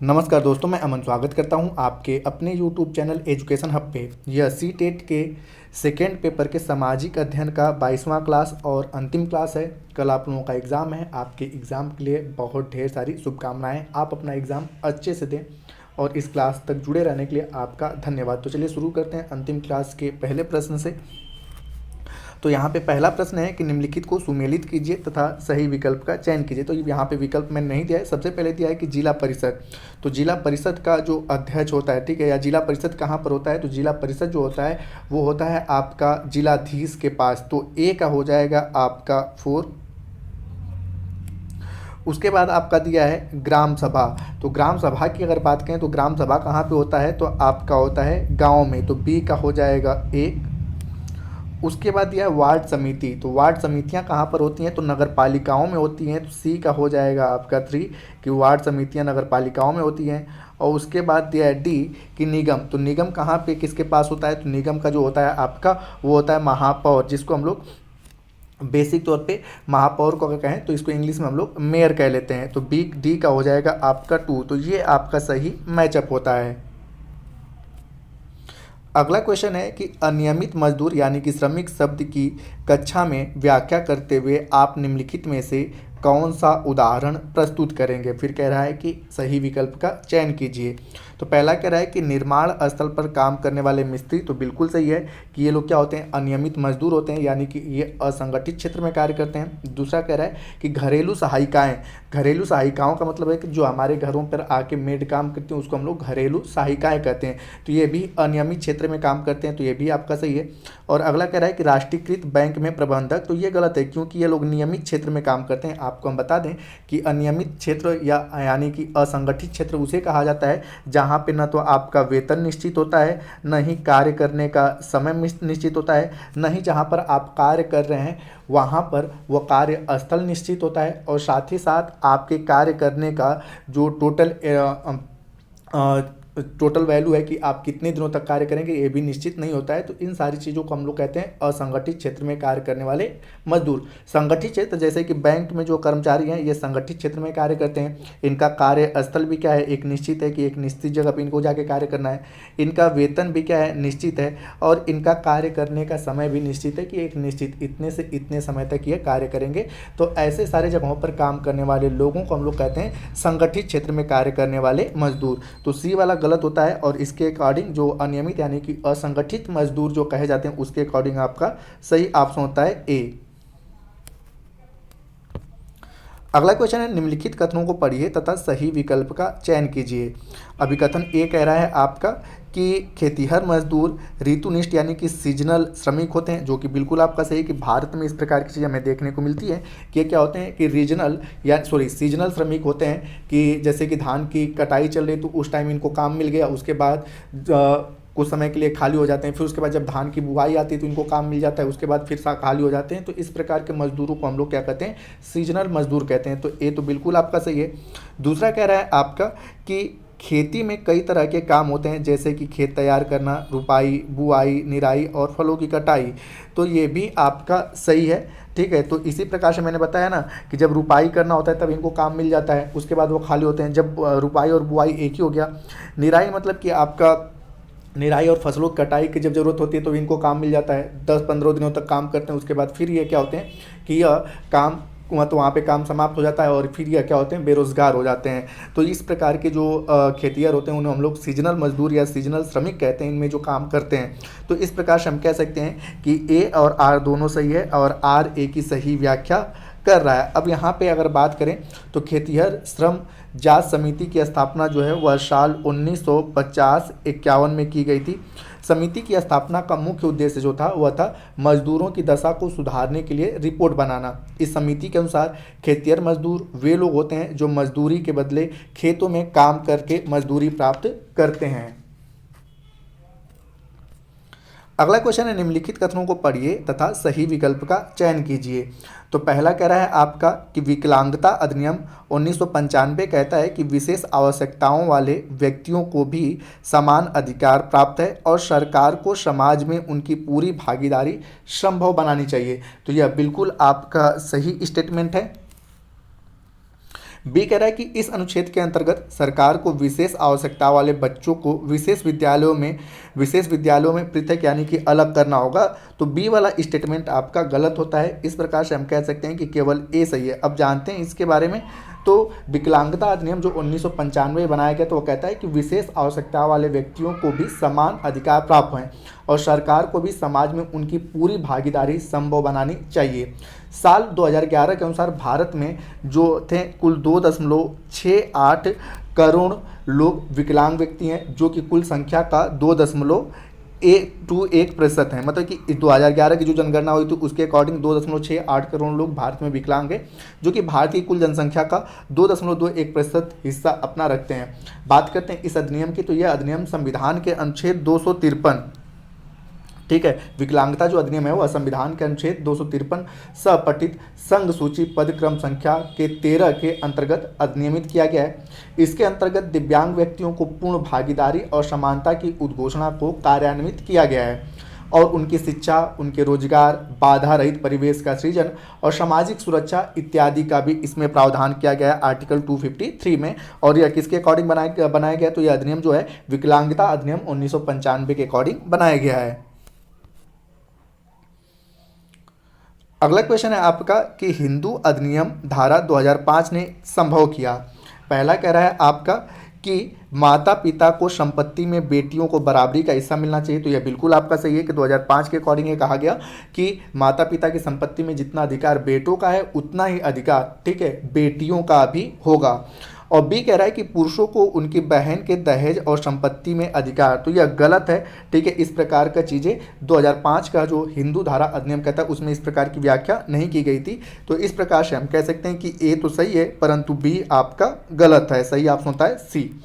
नमस्कार दोस्तों, मैं अमन स्वागत करता हूं आपके अपने YouTube चैनल एजुकेशन हब पे। यह सी टेट के सेकेंड पेपर के सामाजिक अध्ययन का 22वां क्लास और अंतिम क्लास है। कल आप लोगों का एग्ज़ाम है। आपके एग्ज़ाम के लिए बहुत ढेर सारी शुभकामनाएं। आप अपना एग्ज़ाम अच्छे से दें और इस क्लास तक जुड़े रहने के लिए आपका धन्यवाद। तो चलिए शुरू करते हैं अंतिम क्लास के पहले प्रश्न से। तो यहाँ पे पहला प्रश्न है कि निम्नलिखित को सुमेलित कीजिए तथा सही विकल्प का चयन कीजिए। तो यहाँ पे विकल्प मैंने नहीं दिया है। सबसे पहले दिया है कि जिला परिषद। तो जिला परिषद का जो अध्यक्ष होता है, ठीक है, या जिला परिषद कहाँ पर होता है, तो जिला परिषद जो होता है वो होता है आपका जिलाधीश के पास। तो ए का हो जाएगा आपका 4। उसके बाद आपका दिया है ग्राम सभा। तो ग्राम सभा की अगर बात करें तो ग्राम सभा कहाँ पे होता है, तो आपका होता है गांव में। तो बी का हो जाएगा 1। उसके बाद दिया है वार्ड समिति। तो वार्ड समितियां कहाँ पर होती हैं, तो नगर पालिकाओं में होती हैं। तो सी का हो जाएगा आपका 3 कि वार्ड समितियां नगर पालिकाओं में होती हैं। और उसके बाद दिया है डी कि निगम। तो निगम कहाँ पे किसके पास होता है, तो निगम का जो होता है आपका वो होता है महापौर, जिसको हम लोग बेसिक तौर पे महापौर को अगर कहें तो इसको इंग्लिश में हम लोग मेयर कह लेते हैं। तो बी डी का हो जाएगा आपका 2। तो ये आपका सही मैचअप होता है। अगला क्वेश्चन है कि अनियमित मजदूर यानी कि श्रमिक शब्द की कक्षा में व्याख्या करते हुए आप निम्नलिखित में से कौन सा उदाहरण प्रस्तुत करेंगे। फिर कह रहा है कि सही विकल्प का चयन कीजिए। तो पहला कह रहा है कि निर्माण स्थल पर काम करने वाले मिस्त्री। तो बिल्कुल सही है कि ये लोग क्या होते हैं, अनियमित मजदूर होते हैं, यानी कि ये असंगठित क्षेत्र में कार्य करते हैं। दूसरा कह रहा है कि घरेलू सहायिकाएं। घरेलू सहायिकाओं का मतलब है कि जो हमारे घरों पर आके मेड काम करती हैं उसको हम लोग घरेलू सहायिकाएं कहते हैं। तो ये भी अनियमित क्षेत्र में काम करते हैं। तो ये भी आपका सही है। और अगला कह रहा है कि राष्ट्रीयकृत बैंक में प्रबंधक। तो ये गलत है क्योंकि ये लोग नियमित क्षेत्र में काम करते हैं। आपको हम बता दें कि अनियमित क्षेत्र या यानी कि असंगठित क्षेत्र उसे कहा जाता है जहाँ पे न तो आपका वेतन निश्चित होता है, न ही कार्य करने का समय निश्चित होता है, न ही जहाँ पर आप कार्य कर रहे हैं वहाँ पर वो कार्य स्थल निश्चित होता है, और साथ ही साथ आपके कार्य करने का जो टोटल वैल्यू है कि आप कितने दिनों तक कार्य करेंगे ये भी निश्चित नहीं होता है। तो इन सारी चीज़ों को हम लोग कहते हैं असंगठित क्षेत्र में कार्य करने वाले मजदूर। संगठित क्षेत्र जैसे कि बैंक में जो कर्मचारी हैं ये संगठित क्षेत्र में कार्य करते हैं। इनका कार्य स्थल भी क्या है, एक निश्चित है कि एक निश्चित जगह पर इनको जाके कार्य करना है। इनका वेतन भी क्या है, निश्चित है। और इनका कार्य करने का समय भी निश्चित है कि एक निश्चित इतने से इतने समय तक ये कार्य करेंगे। तो ऐसे सारे जगहों पर काम करने वाले लोगों को हम लोग कहते हैं संगठित क्षेत्र में कार्य करने वाले मजदूर। तो सी वाला गलत होता है, और इसके अकॉर्डिंग जो अनियमित यानी कि असंगठित मजदूर जो कहे जाते हैं उसके अकॉर्डिंग आपका सही ऑप्शन होता है ए। अगला क्वेश्चन है निम्नलिखित कथनों को पढ़िए तथा सही विकल्प का चयन कीजिए। अभी कथन ए कह रहा है आपका कि खेतीहर मजदूर ऋतुनिष्ठ यानी कि सीजनल श्रमिक होते हैं, जो कि बिल्कुल आपका सही है कि भारत में इस प्रकार की चीज़ हमें देखने को मिलती है कि क्या होते हैं कि सीजनल श्रमिक होते हैं कि जैसे कि धान की कटाई चल रही तो उस टाइम इनको काम मिल गया, उसके बाद कुछ समय के लिए खाली हो जाते हैं, फिर उसके बाद जब धान की बुआई आती है तो इनको काम मिल जाता है, उसके बाद फिर खाली हो जाते हैं। तो इस प्रकार के मजदूरों को हम लोग क्या कहते हैं, सीजनल मजदूर कहते हैं। तो ये तो बिल्कुल आपका सही है। दूसरा कह रहा है आपका कि खेती में कई तरह के काम होते हैं जैसे कि खेत तैयार करना, रुपाई, बुआई, निराई और फलों की कटाई। तो ये भी आपका सही है, ठीक है। तो इसी प्रकार से मैंने बताया ना कि जब रुपाई करना होता है तब इनको काम मिल जाता है, उसके बाद वो खाली होते हैं। जब रुपाई और बुआई एक ही हो गया। निराई मतलब कि आपका निराई और फसलों की कटाई की जब ज़रूरत होती है तो इनको काम मिल जाता है, 10-15 दिनों तक काम करते हैं। उसके बाद फिर ये क्या होते हैं कि यह काम तो वहाँ पे काम समाप्त हो जाता है और फिर यह क्या होते हैं, बेरोजगार हो जाते हैं। तो इस प्रकार के जो खेतिहर होते हैं उन्हें हम लोग सीजनल मजदूर या सीजनल श्रमिक कहते हैं, इनमें जो काम करते हैं। तो इस प्रकार से हम कह सकते हैं कि ए और आर दोनों सही है और आर ए की सही व्याख्या कर रहा है। अब यहाँ पे अगर बात करें तो खेतिहर श्रम जांच समिति की स्थापना जो है वह साल 1950-51 में की गई थी। समिति की स्थापना का मुख्य उद्देश्य जो था वह था मजदूरों की दशा को सुधारने के लिए रिपोर्ट बनाना। इस समिति के अनुसार खेतिहर मजदूर वे लोग होते हैं जो मजदूरी के बदले खेतों में काम करके मजदूरी प्राप्त करते हैं। अगला क्वेश्चन है निम्नलिखित कथनों को पढ़िए तथा सही विकल्प का चयन कीजिए। तो पहला कह रहा है आपका कि विकलांगता अधिनियम 1995 कहता है कि विशेष आवश्यकताओं वाले व्यक्तियों को भी समान अधिकार प्राप्त है और सरकार को समाज में उनकी पूरी भागीदारी संभव बनानी चाहिए। तो यह बिल्कुल आपका सही स्टेटमेंट है। बी कह रहा है कि इस अनुच्छेद के अंतर्गत सरकार को विशेष आवश्यकता वाले बच्चों को विशेष विद्यालयों में पृथक यानी कि अलग करना होगा। तो बी वाला स्टेटमेंट आपका गलत होता है। इस प्रकार से हम कह सकते हैं कि केवल ए सही है। अब जानते हैं इसके बारे में। तो विकलांगता अधिनियम जो 1995 में बनाया गया, तो वो कहता है कि विशेष आवश्यकता वाले व्यक्तियों को भी समान अधिकार प्राप्त हों और सरकार को भी समाज में उनकी पूरी भागीदारी संभव बनानी चाहिए। साल 2011 के अनुसार भारत में जो थे कुल 2.68 करोड़ लोग विकलांग व्यक्ति हैं, जो कि कुल संख्या का 2.21% है। मतलब कि 2011 की जो जनगणना हुई तो उसके अकॉर्डिंग 2.68 करोड़ लोग भारत में विकलांग हैं, जो कि भारत की कुल जनसंख्या का 2.21% हिस्सा अपना रखते हैं। बात करते हैं इस अधिनियम की, तो यह अधिनियम संविधान के अनुच्छेद 253, ठीक है, विकलांगता जो अधिनियम है वह संविधान के अनुच्छेद 253 सपठित संघ सूची पद क्रम संख्या के 13 के अंतर्गत अधिनियमित किया गया है। इसके अंतर्गत दिव्यांग व्यक्तियों को पूर्ण भागीदारी और समानता की उद्घोषणा को कार्यान्वित किया गया है और उनकी शिक्षा, उनके रोजगार, बाधा रहित परिवेश का सृजन और सामाजिक सुरक्षा इत्यादि का भी इसमें प्रावधान किया गया है आर्टिकल 253 में। और यह किसके अकॉर्डिंग बनाया गया? तो यह अधिनियम जो है विकलांगता अधिनियम 1995 के अकॉर्डिंग बनाया गया है। अगला क्वेश्चन है आपका कि हिंदू अधिनियम धारा 2005 ने संभव किया। पहला कह रहा है आपका कि माता पिता को संपत्ति में बेटियों को बराबरी का हिस्सा मिलना चाहिए। तो यह बिल्कुल आपका सही है कि 2005 के अकॉर्डिंग ये कहा गया कि माता पिता की संपत्ति में जितना अधिकार बेटों का है उतना ही अधिकार, ठीक है, बेटियों का भी होगा। और बी कह रहा है कि पुरुषों को उनकी बहन के दहेज और संपत्ति में अधिकार। तो यह गलत है, ठीक है। इस प्रकार का चीज़ें 2005 का जो हिंदू धारा अधिनियम कहता है उसमें इस प्रकार की व्याख्या नहीं की गई थी। तो इस प्रकार से हम कह सकते हैं कि ए तो सही है परंतु बी आपका गलत है। सही ऑप्शन होता है सी।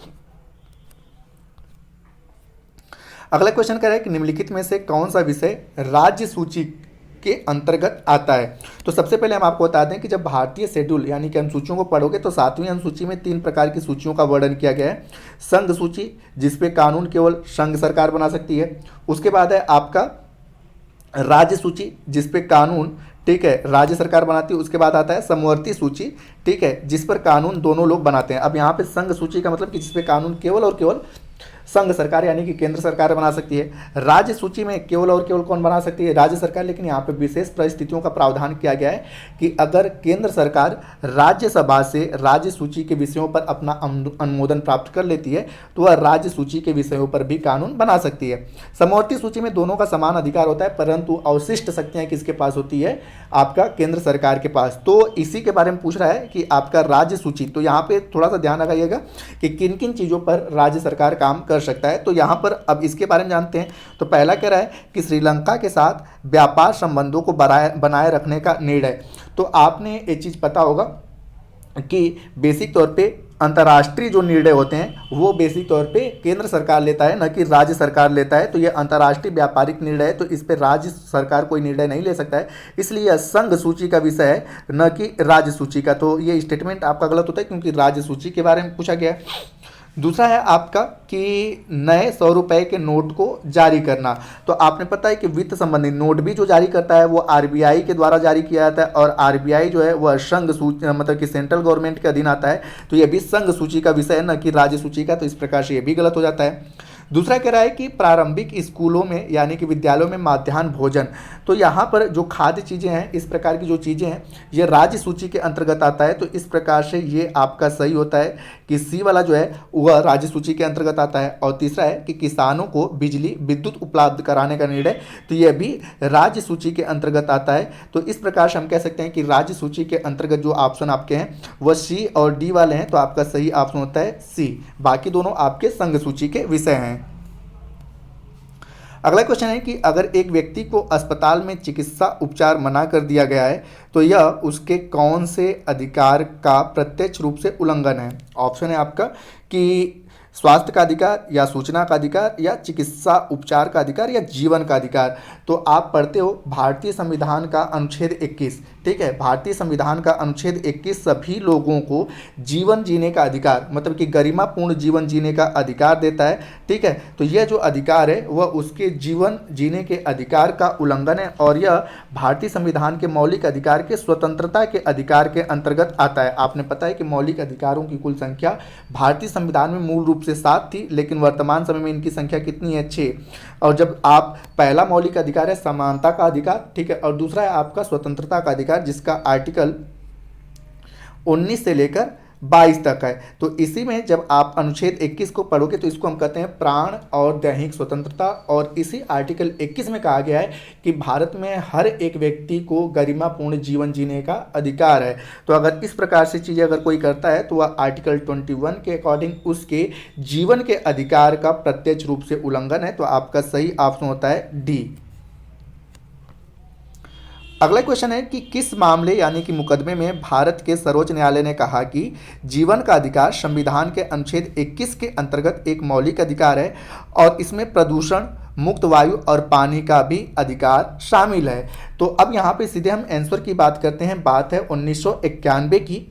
अगला क्वेश्चन कह रहा है कि निम्नलिखित में से कौन सा विषय राज्य सूची के अंतर्गत आता है। तो सबसे पहले हम आपको बता दें कि जब भारतीय शेड्यूल यानी कि अनुसूचियों को पढ़ोगे तो 7वीं अनुसूची में 3 प्रकार की सूचियों का वर्णन किया गया है। संघ सूची, जिसपे कानून केवल संघ सरकार बना सकती है। उसके बाद है आपका राज्य सूची, जिसपे कानून, ठीक है, राज्य सरकार बनाती है। उसके बाद आता है समवर्ती सूची, ठीक है, जिस पर कानून दोनों लोग बनाते हैं। अब यहाँ पे संघ सूची का मतलब कि जिसपे कानून केवल और केवल संघ सरकार यानी कि केंद्र सरकार बना सकती है। राज्य सूची में केवल और केवल कौन बना सकती है? राज्य सरकार। लेकिन यहाँ पे विशेष परिस्थितियों का प्रावधान किया गया है कि अगर केंद्र सरकार राज्यसभा से राज्य सूची के विषयों पर अपना अनुमोदन प्राप्त कर लेती है तो वह राज्य सूची के विषयों पर भी कानून बना सकती है। समवर्ती सूची में दोनों का समान अधिकार होता है परंतु अवशिष्ट शक्तियां किसके पास होती है? आपका केंद्र सरकार के पास। तो इसी के बारे में पूछ रहा है कि आपका राज्य सूची, तो यहाँ पे थोड़ा सा ध्यान रखिएगा कि किन किन चीज़ों पर राज्य सरकार काम कर सकता है। तो यहाँ पर अब इसके बारे में जानते हैं। तो पहला कह रहा है कि श्रीलंका के साथ व्यापार संबंधों को बनाए रखने का निर्णय। तो आपने ये चीज़ पता होगा कि बेसिक तौर पे अंतर्राष्ट्रीय जो निर्णय होते हैं वो बेसिक तौर पे केंद्र सरकार लेता है, न कि राज्य सरकार लेता है। तो ये अंतर्राष्ट्रीय व्यापारिक निर्णय है, तो इस पे राज्य सरकार कोई निर्णय नहीं ले सकता है, इसलिए यह संघ सूची का विषय है, न कि राज्य सूची का। तो ये स्टेटमेंट आपका गलत होता है क्योंकि राज्य सूची के बारे में पूछा गया है। दूसरा है आपका कि नए 100 रुपए के नोट को जारी करना। तो आपने पता है कि वित्त संबंधी नोट भी जो जारी करता है वो आरबीआई के द्वारा जारी किया जाता है और आरबीआई जो है वह संघ सूची मतलब कि सेंट्रल गवर्नमेंट के अधीन आता है। तो यह भी संघ सूची का विषय है, न कि राज्य सूची का। तो इस प्रकार से ये भी गलत हो जाता है। दूसरा कह रहा है कि प्रारंभिक स्कूलों में यानी कि विद्यालयों में मध्याह्न भोजन, तो यहाँ पर जो खाद्य चीज़ें हैं, इस प्रकार की जो चीज़ें हैं, ये राज्य सूची के अंतर्गत आता है। तो इस प्रकार से ये आपका सही होता है कि सी वाला जो है वह राज्य सूची के अंतर्गत आता है। और तीसरा है कि किसानों को बिजली विद्युत उपलब्ध कराने का निर्णय, तो यह भी राज्य सूची के अंतर्गत आता है। तो इस प्रकार से हम कह सकते हैं कि राज्य सूची के अंतर्गत जो ऑप्शन आपके हैं वह सी और डी वाले हैं। तो आपका सही ऑप्शन होता है सी, बाकी दोनों आपके संघ सूची के विषय हैं। अगला क्वेश्चन है कि अगर एक व्यक्ति को अस्पताल में चिकित्सा उपचार मना कर दिया गया है तो यह उसके कौन से अधिकार का प्रत्यक्ष रूप से उल्लंघन है? ऑप्शन है आपका कि स्वास्थ्य का अधिकार या सूचना का अधिकार या चिकित्सा उपचार का अधिकार या जीवन का अधिकार। तो आप पढ़ते हो भारतीय संविधान का अनुच्छेद 21, ठीक है, भारतीय संविधान का अनुच्छेद 21 सभी लोगों को जीवन जीने का अधिकार मतलब कि गरिमापूर्ण जीवन जीने का अधिकार देता है, ठीक है। तो यह जो अधिकार है वह उसके जीवन जीने के अधिकार का उल्लंघन है और यह भारतीय संविधान के मौलिक अधिकार अधिकार के स्वतंत्रता के अधिकार के अंतर्गत आता है। आपने पता है कि मौलिक अधिकारों की कुल संख्या भारतीय संविधान में मूल रूप से 7 थी, लेकिन वर्तमान समय में इनकी संख्या कितनी है? 6। और जब आप पहला मौलिक अधिकार है समानता का अधिकार, ठीक है, और दूसरा है आपका स्वतंत्रता का अधिकार, जिसका आर्टिकल 19 से लेकर 22 तक है। तो इसी में जब आप अनुच्छेद 21 को पढ़ोगे तो इसको हम कहते हैं प्राण और दैहिक स्वतंत्रता, और इसी आर्टिकल 21 में कहा गया है कि भारत में हर एक व्यक्ति को गरिमापूर्ण जीवन जीने का अधिकार है। तो अगर इस प्रकार से चीज़ें अगर कोई करता है तो वह आर्टिकल 21 के अकॉर्डिंग उसके जीवन के अधिकार का प्रत्यक्ष रूप से उल्लंघन है। तो आपका सही ऑप्शन होता है डी। अगला क्वेश्चन है कि किस मामले यानी कि मुकदमे में भारत के सर्वोच्च न्यायालय ने कहा कि जीवन का अधिकार संविधान के अनुच्छेद 21 के अंतर्गत एक मौलिक अधिकार है और इसमें प्रदूषण मुक्त वायु और पानी का भी अधिकार शामिल है। तो अब यहाँ पे सीधे हम आंसर की बात करते हैं। बात है 1991 की,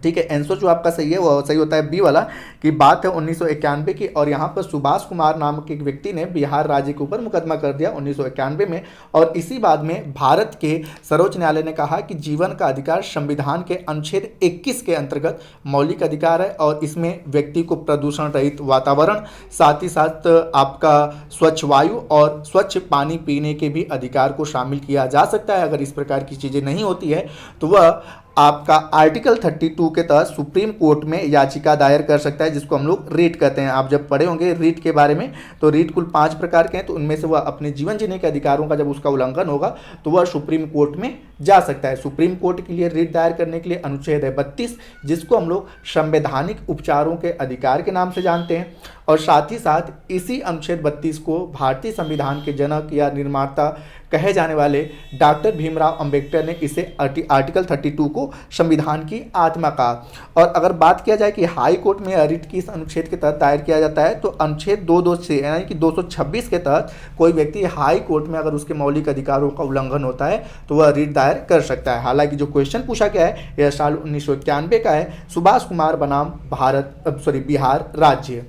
ठीक है। आंसर जो आपका सही है वो सही होता है बी वाला, कि बात है 1991 की। और यहाँ पर सुभाष कुमार नामक एक व्यक्ति ने बिहार राज्य के ऊपर मुकदमा कर दिया 1991 में, और इसी बाद में भारत के सर्वोच्च न्यायालय ने कहा कि जीवन का अधिकार संविधान के अनुच्छेद 21 के अंतर्गत मौलिक अधिकार है और इसमें व्यक्ति को प्रदूषण रहित वातावरण, साथ ही साथ आपका स्वच्छ वायु और स्वच्छ पानी पीने के भी अधिकार को शामिल किया जा सकता है। अगर इस प्रकार की चीज़ें नहीं होती है तो वह आपका आर्टिकल 32 के तहत सुप्रीम कोर्ट में याचिका दायर कर सकता है, जिसको हम लोग रीट कहते हैं। आप जब पढ़े होंगे रीट के बारे में, तो रीट कुल 5 प्रकार के हैं, तो उनमें से वह अपने जीवन जीने के अधिकारों का जब उसका उल्लंघन होगा तो वह सुप्रीम कोर्ट में जा सकता है। सुप्रीम कोर्ट के लिए रीट दायर करने के लिए अनुच्छेद है 32, जिसको हम लोग संवैधानिक उपचारों के अधिकार के नाम से जानते हैं। और साथ ही साथ इसी अनुच्छेद 32 को भारतीय संविधान के जनक या निर्माता कहे जाने वाले डॉक्टर भीमराव अंबेडकर ने इसे आर्टिकल 32 को संविधान की आत्मा कहा। और अगर बात किया जाए कि हाई कोर्ट में रिट किस अनुच्छेद के तहत दायर किया जाता है, तो अनुच्छेद 22 से यानी कि 226 के तहत कोई व्यक्ति हाई कोर्ट में अगर उसके मौलिक अधिकारों का उल्लंघन होता है तो वह रिट दायर कर सकता है। हालांकि जो क्वेश्चन पूछा गया है यह साल 1991 का है, सुभाष कुमार बनाम बिहार राज्य।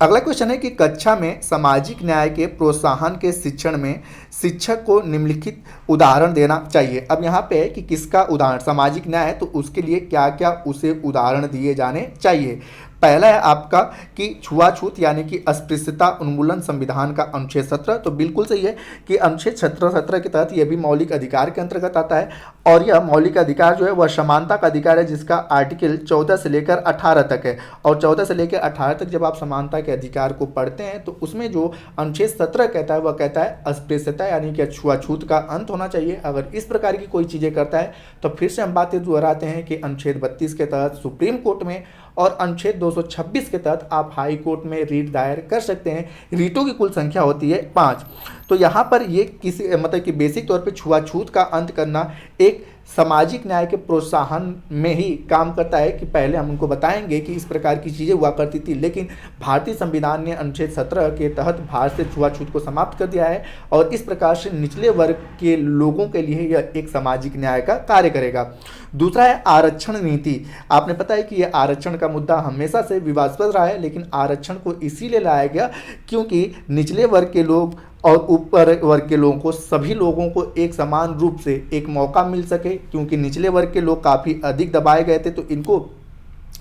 अगला क्वेश्चन है कि कक्षा में सामाजिक न्याय के प्रोत्साहन के शिक्षण में शिक्षक को निम्नलिखित उदाहरण देना चाहिए। अब यहाँ पे है कि किसका उदाहरण, सामाजिक न्याय है तो उसके लिए क्या क्या उसे उदाहरण दिए जाने चाहिए। पहला है आपका कि छुआछूत यानी कि अस्पृश्यता उन्मूलन संविधान का अनुच्छेद 17, तो बिल्कुल सही है कि अनुच्छेद 17 के तहत यह भी मौलिक अधिकार के अंतर्गत आता है। और यह मौलिक अधिकार जो है वह समानता का अधिकार है, जिसका आर्टिकल 14 से लेकर 18 तक है। और 14 से लेकर 18 तक जब आप समानता के अधिकार को पढ़ते हैं तो उसमें जो अनुच्छेद 17 कहता है वह कहता है अस्पृश्यता यानी कि छुआछूत का अंत होना चाहिए। अगर इस प्रकार की कोई चीज़ें करता है तो फिर से हम बातें दोहराते हैं कि अनुच्छेद 32 के तहत सुप्रीम कोर्ट में और अनुच्छेद 226 के तहत आप हाई कोर्ट में रीट दायर कर सकते हैं। रीटों की कुल संख्या होती है 5। तो यहाँ पर ये किसी मतलब कि बेसिक तौर पे छुआछूत का अंत करना एक सामाजिक न्याय के प्रोत्साहन में ही काम करता है। कि पहले हम उनको बताएंगे कि इस प्रकार की चीज़ें हुआ करती थी, लेकिन भारतीय संविधान ने अनुच्छेद 17 के तहत भारत से छुआछूत को समाप्त कर दिया है और इस प्रकार से निचले वर्ग के लोगों के लिए यह एक सामाजिक न्याय का कार्य करेगा। दूसरा है आरक्षण नीति। आपने पता है कि यह आरक्षण का मुद्दा हमेशा से विवादास्पद रहा है, लेकिन आरक्षण को इसीलिए लाया गया क्योंकि निचले वर्ग के लोग और ऊपर वर्ग के लोगों को, सभी लोगों को एक समान रूप से एक मौका मिल सके। क्योंकि निचले वर्ग के लोग काफ़ी अधिक दबाए गए थे, तो इनको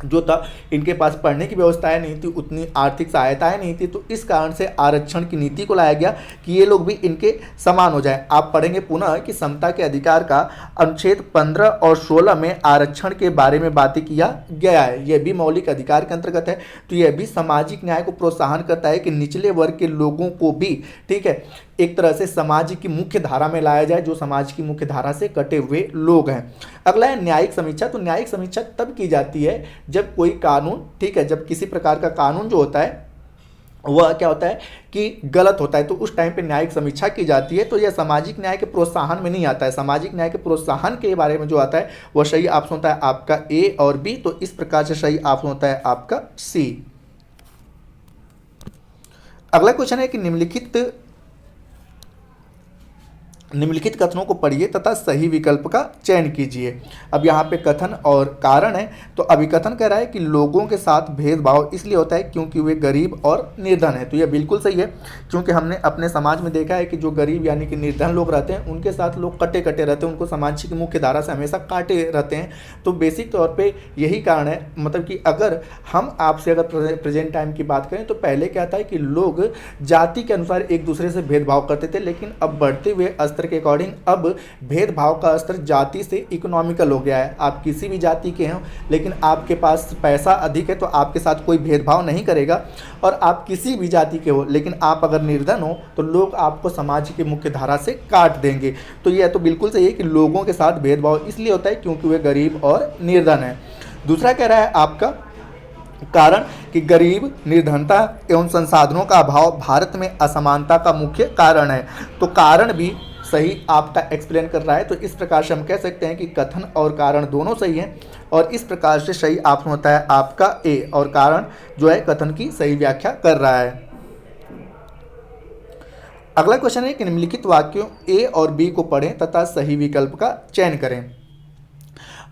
जो था इनके पास पढ़ने की व्यवस्थाएं नहीं थी, उतनी आर्थिक सहायताएं नहीं थी, तो इस कारण से आरक्षण की नीति को लाया गया कि ये लोग भी इनके समान हो जाए। आप पढ़ेंगे पुनः कि समता के अधिकार का अनुच्छेद 15 और 16 में आरक्षण के बारे में बातें किया गया है। यह भी मौलिक अधिकार के अंतर्गत है। तो यह भी सामाजिक न्याय को प्रोत्साहन करता है कि निचले वर्ग के लोगों को भी, ठीक है, एक तरह से समाज की मुख्य धारा में लाया जाए, जो समाज की मुख्य धारा से कटे हुए लोग हैं। अगला है न्यायिक समीक्षा। तो न्यायिक समीक्षा तब की जाती है जब कोई कानून, ठीक है, जब किसी प्रकार का कानून जो होता है वह क्या होता है कि गलत होता है, तो उस टाइम पे न्यायिक समीक्षा की जाती है। तो यह सामाजिक न्याय के प्रोत्साहन में नहीं आता है। सामाजिक न्याय के प्रोत्साहन के बारे में जो आता है वह सही ऑप्शन होता है आपका ए और बी। तो इस प्रकार से सही ऑप्शन होता है आपका सी। अगला क्वेश्चन है कि निम्नलिखित निम्नलिखित कथनों को पढ़िए तथा सही विकल्प का चयन कीजिए। अब यहाँ पे कथन और कारण है। तो अभिकथन कह रहा है कि लोगों के साथ भेदभाव इसलिए होता है क्योंकि वे गरीब और निर्धन है। तो यह बिल्कुल सही है, क्योंकि हमने अपने समाज में देखा है कि जो गरीब यानी कि निर्धन लोग रहते हैं उनके साथ लोग कटे कटे रहते हैं, उनको समाज की मुख्य धारा से हमेशा काटे रहते हैं। तो बेसिक तौर पर यही कारण है, मतलब कि अगर हम आपसे अगर प्रेजेंट टाइम की बात करें तो पहले क्या था कि लोग जाति के अनुसार एक दूसरे से भेदभाव करते थे, लेकिन अब बढ़ते हुए स्तर के अकॉर्डिंग अब भेदभाव का स्तर जाति से इकोनॉमिकल हो गया है। आप किसी भी जाति के हैं लेकिन आपके पास पैसा अधिक है तो आपके साथ कोई भेदभाव नहीं करेगा, और आप किसी भी जाति के हो लेकिन आप अगर निर्धन हो तो लोग आपको समाज की मुख्य धारा से काट देंगे। तो यह तो बिल्कुल सही है कि लोगों के साथ भेदभाव इसलिए होता है क्योंकि वे गरीब और निर्धन है। दूसरा कह रहा है आपका कारण कि गरीब, निर्धनता एवं संसाधनों का अभाव भारत में असमानता का मुख्य कारण है। तो कारण भी सही आपका एक्सप्लेन कर रहा है। तो इस प्रकार से हम कह सकते हैं कि कथन और कारण दोनों सही हैं, और इस प्रकार से सही ऑप्शन होता है आपका ए, और कारण जो है कथन की सही व्याख्या कर रहा है। अगला क्वेश्चन है कि निम्नलिखित वाक्यों ए और बी को पढ़ें तथा सही विकल्प का चयन करें।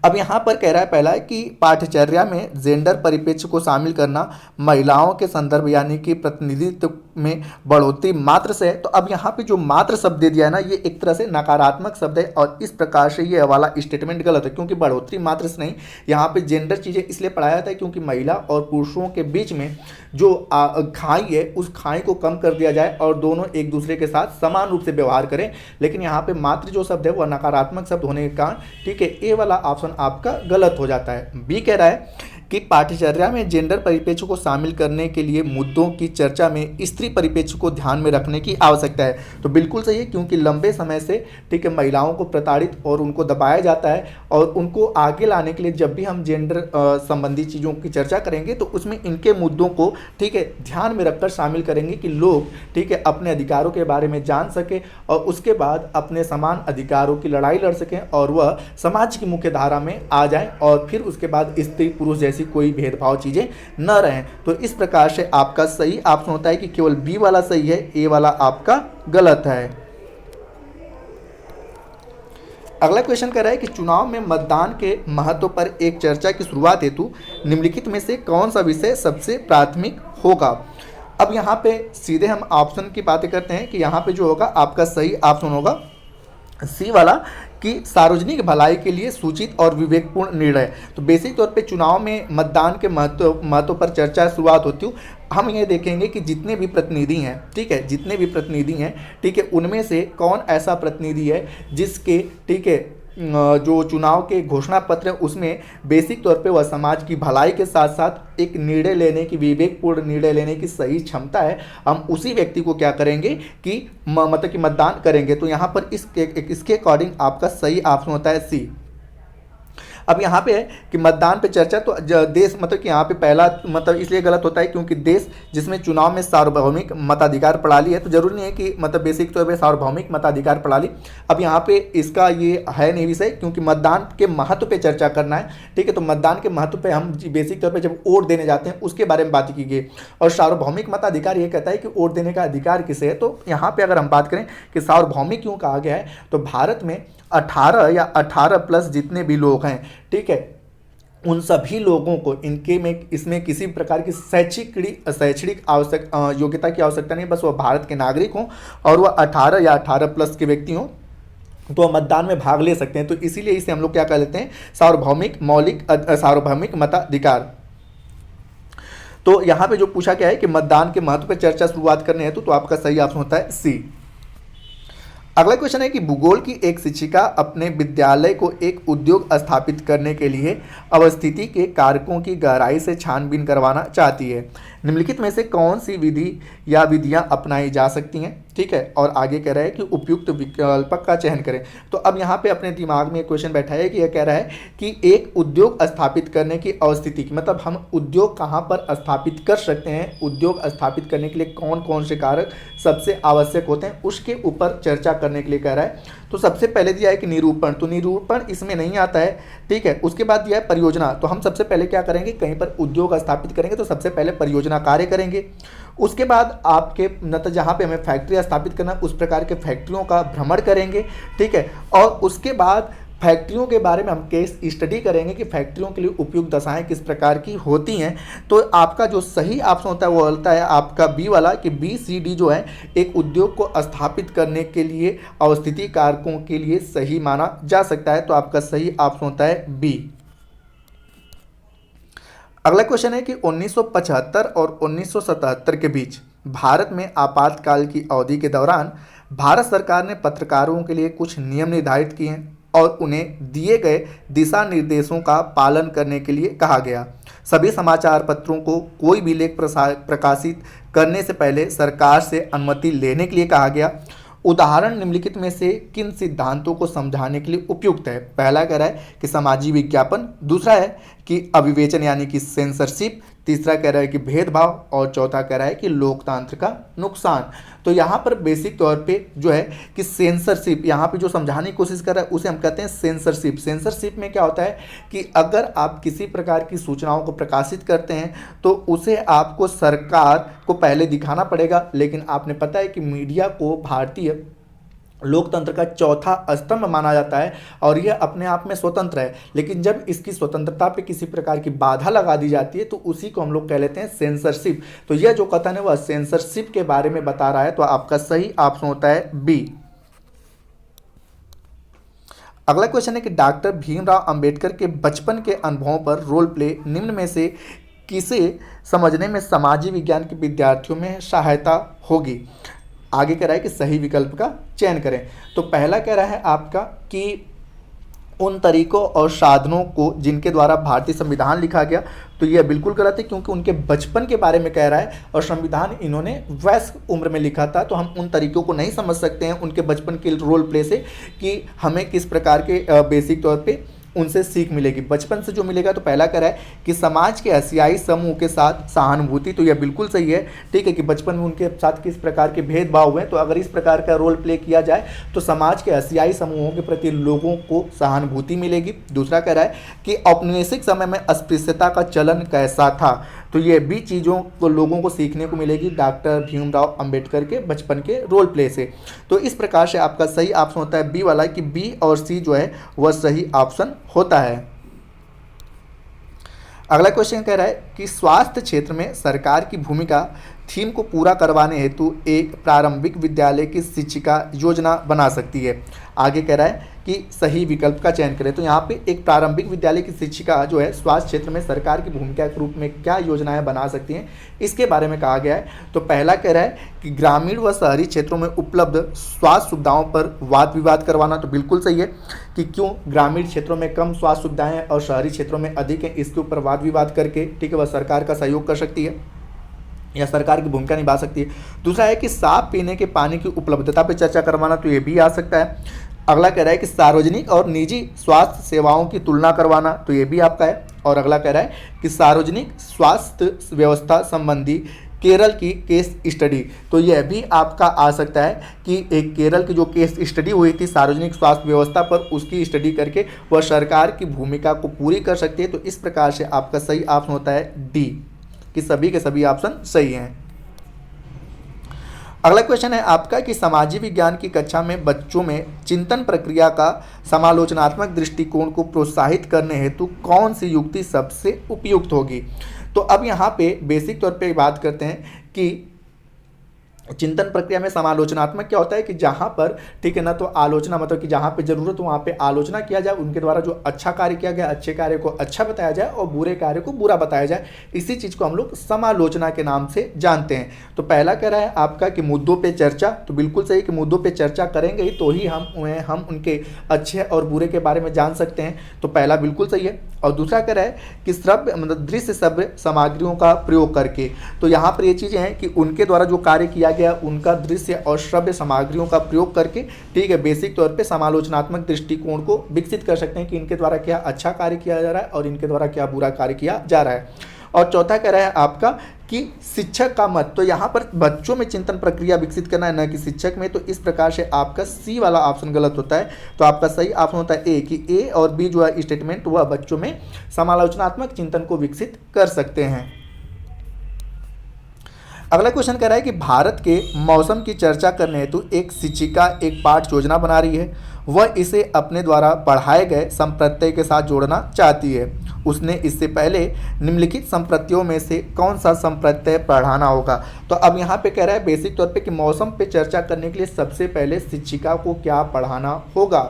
अब यहाँ पर कह रहा है पहला है कि पाठ्यचर्या में जेंडर परिप्रेक्ष्य को शामिल करना महिलाओं के संदर्भ यानी कि प्रतिनिधित्व में बढ़ोतरी मात्र से है। तो अब यहाँ पे जो मात्र शब्द दे दिया है ना, ये एक तरह से नकारात्मक शब्द है, और इस प्रकार से ये वाला स्टेटमेंट गलत है, क्योंकि बढ़ोतरी मात्र से नहीं, यहाँ पे जेंडर चीज़ें इसलिए पढ़ाया जाता है क्योंकि महिला और पुरुषों के बीच में जो खाई है उस खाई को कम कर दिया जाए और दोनों एक दूसरे के साथ समान रूप से व्यवहार करें। लेकिन यहाँ पे मात्र जो शब्द है वह नकारात्मक शब्द होने के कारण ठीक है ए वाला ऑप्शन आपका गलत हो जाता है। बी कह रहा है कि पाठ्यचर्या में जेंडर परिप्रेक्ष्य को शामिल करने के लिए मुद्दों की चर्चा में स्त्री परिप्रेक्ष्य को ध्यान में रखने की आवश्यकता है। तो बिल्कुल सही है, क्योंकि लंबे समय से ठीक है महिलाओं को प्रताड़ित और उनको दबाया जाता है, और उनको आगे लाने के लिए जब भी हम जेंडर संबंधी चीज़ों की चर्चा करेंगे तो उसमें इनके मुद्दों को ठीक है ध्यान में रखकर शामिल करेंगे कि लोग ठीक है अपने अधिकारों के बारे में जान सकें और उसके बाद अपने समान अधिकारों की लड़ाई लड़ सकें और वह समाज की मुख्य धारा में आ जाएं, और फिर उसके बाद स्त्री पुरुष जैसी कोई भेदभाव चीजें न रहें। तो इस प्रकार से आपका सही ऑप्शन होता है कि केवल बी वाला सही है, ए वाला आपका गलत है। अगला क्वेश्चन कह रहा है कि चुनाव में मतदान के महत्व पर एक चर्चा की शुरुआत हेतु निम्नलिखित में से कौन सा विषय सबसे प्राथमिक होगा। अब यहाँ पे सीधे हम ऑप्शन की बातें करते हैं कि यहाँ पे जो होगा आपका सही ऑप्शन होगा सी वाला कि सार्वजनिक भलाई के लिए सूचित और विवेकपूर्ण निर्णय। तो बेसिक तौर पे चुनाव में मतदान के महत्व पर चर्चा शुरुआत होती हूँ। हम ये देखेंगे कि जितने भी प्रतिनिधि हैं ठीक है, जितने भी प्रतिनिधि हैं ठीक है, उनमें से कौन ऐसा प्रतिनिधि है जिसके ठीक है जो चुनाव के घोषणा पत्र उसमें बेसिक तौर पे वह समाज की भलाई के साथ साथ एक निर्णय लेने की, विवेकपूर्ण निर्णय लेने की सही क्षमता है। हम उसी व्यक्ति को क्या करेंगे कि मतलब कि मतदान करेंगे। तो यहाँ पर इसके अकॉर्डिंग आपका सही ऑप्शन होता है सी। अब यहाँ पे है कि मतदान पे चर्चा, तो देश मतलब कि यहाँ पे पहला मतलब इसलिए गलत होता है क्योंकि देश जिसमें चुनाव में सार्वभौमिक मताधिकार प्रणाली है, तो जरूरी नहीं है कि मतलब बेसिक तौर पे सार्वभौमिक मताधिकार प्रणाली। अब यहाँ पे इसका ये है नहीं विषय, क्योंकि मतदान के महत्व पे चर्चा करना है ठीक है। तो मतदान के महत्व पे हम बेसिक तौर पर जब वोट देने जाते हैं उसके बारे में बात की गई, और सार्वभौमिक मताधिकार ये कहता है कि वोट देने का अधिकार किसे है। तो यहाँ पर अगर हम बात करें कि सार्वभौमिक क्यों कहा गया है, तो भारत में 18 या 18 प्लस जितने भी लोग हैं ठीक है, उन सभी लोगों को इनके में इसमें किसी प्रकार की शैक्षणिक योग्यता की आवश्यकता नहीं, बस वह भारत के नागरिक हों और वह 18 या 18 प्लस के व्यक्ति हों तो वह मतदान में भाग ले सकते हैं। तो इसीलिए इसे हम लोग क्या कह लेते हैं, सार्वभौमिक मताधिकार। तो यहाँ पे जो पूछा गया है कि मतदान के महत्व पर चर्चा शुरुआत करने हेतु, तो आपका सही ऑप्शन होता है सी। अगला क्वेश्चन है कि भूगोल की एक शिक्षिका अपने विद्यालय को एक उद्योग स्थापित करने के लिए अवस्थिति के कारकों की गहराई से छानबीन करवाना चाहती है। निम्नलिखित में से कौन सी विधि या विधियां अपनाई जा सकती हैं ठीक है, और आगे कह रहा है कि उपयुक्त विकल्प का चयन करें। तो अब यहाँ पे अपने दिमाग में एक क्वेश्चन बैठा है कि यह कह रहा है कि एक उद्योग स्थापित करने की अवस्थिति की मतलब हम उद्योग कहाँ पर स्थापित कर सकते हैं, उद्योग स्थापित करने के लिए कौन कौन से कारक सबसे आवश्यक होते हैं, उसके ऊपर चर्चा करने के लिए कह रहा है। तो सबसे पहले दिया है कि निरूपण, तो निरूपण इसमें नहीं आता है, ठीक है। उसके बाद दिया है परियोजना, तो हम सबसे पहले क्या करेंगे, कहीं पर उद्योग स्थापित करेंगे तो सबसे पहले परियोजना कार्य करेंगे। उसके बाद आपके मतलब जहाँ पे हमें फैक्ट्री स्थापित करना उस प्रकार के फैक्ट्रियों का भ्रमण करेंगे, ठीक है। और उसके बाद फैक्ट्रियों के बारे में हम केस स्टडी करेंगे कि फैक्ट्रियों के लिए उपयुक्त दशाएं किस प्रकार की होती हैं। तो आपका जो सही ऑप्शन होता है वो होता है आपका बी वाला, कि बी सी डी जो है एक उद्योग को स्थापित करने के लिए अवस्थिति कारकों के लिए सही माना जा सकता है। तो आपका सही ऑप्शन होता है बी। अगला क्वेश्चन है कि 1975 और 1977 के बीच भारत में आपातकाल की अवधि के दौरान भारत सरकार ने पत्रकारों के लिए कुछ नियम निर्धारित किए हैं और उन्हें दिए गए दिशा निर्देशों का पालन करने के लिए कहा गया। सभी समाचार पत्रों को कोई भी लेख प्रकाशित करने से पहले सरकार से अनुमति लेने के लिए कहा गया। उदाहरण निम्नलिखित में से किन सिद्धांतों को समझाने के लिए उपयुक्त है। पहला कह रहा है कि सामाजिक विज्ञापन, दूसरा है कि अविवेचन यानी कि सेंसरशिप, तीसरा कह रहा है कि भेदभाव और चौथा कह रहा है कि लोकतंत्र का नुकसान। तो यहाँ पर बेसिक तौर पे जो है कि सेंसरशिप यहाँ पे जो समझाने की कोशिश कर रहा है उसे हम कहते हैं सेंसरशिप। सेंसरशिप में क्या होता है कि अगर आप किसी प्रकार की सूचनाओं को प्रकाशित करते हैं तो उसे आपको सरकार को पहले दिखाना पड़ेगा, लेकिन आपने पता है कि मीडिया को भारतीय लोकतंत्र का चौथा स्तंभ माना जाता है और यह अपने आप में स्वतंत्र है, लेकिन जब इसकी स्वतंत्रता पे किसी प्रकार की बाधा लगा दी जाती है तो उसी को हम लोग कह लेते हैं सेंसरशिप। तो यह जो कथन है वह सेंसरशिप के बारे में बता रहा है। तो आपका सही ऑप्शन होता है बी। अगला क्वेश्चन है कि डॉक्टर भीमराव अंबेडकर के बचपन के अनुभवों पर रोल प्ले निम्न में से किसे समझने में सामाजिक विज्ञान के विद्यार्थियों में सहायता होगी। आगे कह रहा है कि सही विकल्प का चयन करें। तो पहला कह रहा है आपका कि उन तरीकों और साधनों को जिनके द्वारा भारतीय संविधान लिखा गया, तो यह बिल्कुल गलत है क्योंकि उनके बचपन के बारे में कह रहा है और संविधान इन्होंने वयस्क उम्र में लिखा था। तो हम उन तरीकों को नहीं समझ सकते हैं उनके बचपन के रोल प्ले से कि हमें किस प्रकार के बेसिक तौर पे उनसे सीख मिलेगी। बचपन से जो मिलेगा, तो पहला कह रहा है कि समाज के एशियाई समूह के साथ सहानुभूति, तो यह बिल्कुल सही है, ठीक है, कि बचपन में उनके साथ किस प्रकार के भेदभाव हुए। तो अगर इस प्रकार का रोल प्ले किया जाए तो समाज के एशियाई समूहों के प्रति लोगों को सहानुभूति मिलेगी। दूसरा कह रहा है कि औपनिवेशिक समय में अस्पृश्यता का चलन कैसा था, तो ये भी चीज़ों को लोगों को सीखने को मिलेगी डॉक्टर भीमराव अंबेडकर के बचपन के रोल प्ले से। तो इस प्रकार से आपका सही ऑप्शन होता है बी वाला, कि बी और सी जो है वह सही ऑप्शन होता है। अगला क्वेश्चन कह रहा है कि स्वास्थ्य क्षेत्र में सरकार की भूमिका थीम को पूरा करवाने हेतु एक प्रारंभिक विद्यालय की शिक्षिका योजना बना सकती है। आगे कह रहा है कि सही विकल्प का चयन करें। तो यहाँ पे एक प्रारंभिक विद्यालय की शिक्षिका जो है स्वास्थ्य क्षेत्र में सरकार की भूमिका के रूप में क्या योजनाएं बना सकती हैं, इसके बारे में कहा गया है। तो पहला कह रहा है कि ग्रामीण व शहरी क्षेत्रों में उपलब्ध स्वास्थ्य सुविधाओं पर वाद विवाद करवाना, तो बिल्कुल सही है कि क्यों ग्रामीण क्षेत्रों में कम स्वास्थ्य सुविधाएं हैं और शहरी क्षेत्रों में अधिक हैं, इसके ऊपर वाद विवाद करके, ठीक है, वह सरकार का सहयोग कर सकती है या सरकार की भूमिका निभा सकती है। दूसरा है कि साफ पीने के पानी की उपलब्धता पर चर्चा करवाना, तो ये भी आ सकता है। अगला कह रहा है कि सार्वजनिक और निजी स्वास्थ्य सेवाओं की तुलना करवाना, तो ये भी आपका है। और अगला कह रहा है कि सार्वजनिक स्वास्थ्य व्यवस्था संबंधी केरल की केस स्टडी, तो यह भी आपका आ सकता है कि एक केरल की जो केस स्टडी हुई थी सार्वजनिक स्वास्थ्य व्यवस्था पर, उसकी स्टडी करके वह सरकार की भूमिका को पूरी कर सकती है। तो इस प्रकार से आपका सही ऑप्शन होता है डी, कि सभी के सभी ऑप्शन सही हैं। अगला क्वेश्चन है आपका कि सामाजिक विज्ञान की कक्षा में बच्चों में चिंतन प्रक्रिया का समालोचनात्मक दृष्टिकोण को प्रोत्साहित करने हेतु कौन सी युक्ति सबसे उपयुक्त होगी। तो अब यहाँ पे बेसिक तौर पे बात करते हैं कि चिंतन प्रक्रिया में समालोचनात्मक क्या होता है कि जहाँ पर, ठीक है ना, तो आलोचना मतलब कि जहाँ पे जरूरत हो वहाँ पे आलोचना किया जाए, उनके द्वारा जो अच्छा कार्य किया गया अच्छे कार्य को अच्छा बताया जाए और बुरे कार्य को बुरा बताया जाए। इसी चीज़ को हम लोग समालोचना के नाम से जानते हैं। तो पहला कह रहा है आपका कि मुद्दों पे चर्चा, तो बिल्कुल सही कि मुद्दों पे चर्चा करेंगे ही तो ही हम उनके अच्छे और बुरे के बारे में जान सकते हैं। तो पहला बिल्कुल सही है। और दूसरा कह रहा है कि श्रव्य मतलब दृश्य श्रव्य सामग्रियों का प्रयोग करके, तो यहाँ पर ये चीज़ें हैं कि उनके द्वारा जो कार्य किया गया उनका दृश्य और श्रव्य सामग्रियों का प्रयोग करके, ठीक है, बेसिक तौर पे समालोचनात्मक दृष्टिकोण को विकसित कर सकते हैं कि इनके द्वारा क्या अच्छा कार्य किया जा रहा है और इनके द्वारा क्या बुरा कार्य किया जा रहा है। और चौथा कह रहा है आपका कि शिक्षक का मत, तो यहाँ पर बच्चों में चिंतन प्रक्रिया विकसित करना है, न कि शिक्षक में। तो इस प्रकार से आपका सी वाला ऑप्शन गलत होता है। तो आपका सही ऑप्शन होता है ए, कि ए और बी जो है स्टेटमेंट वह बच्चों में समालोचनात्मक चिंतन को विकसित कर सकते हैं। अगला क्वेश्चन कह रहा है कि भारत के मौसम की चर्चा करने हेतु एक शिक्षिका एक पाठ योजना बना रही है। वह इसे अपने द्वारा पढ़ाए गए संप्रत्यय के साथ जोड़ना चाहती है। उसने इससे पहले निम्नलिखित संप्रत्ययों में से कौन सा संप्रत्यय पढ़ाना होगा। तो अब यहाँ पे कह रहा है बेसिक तौर पे कि मौसम पे चर्चा करने के लिए सबसे पहले शिक्षिका को क्या पढ़ाना होगा।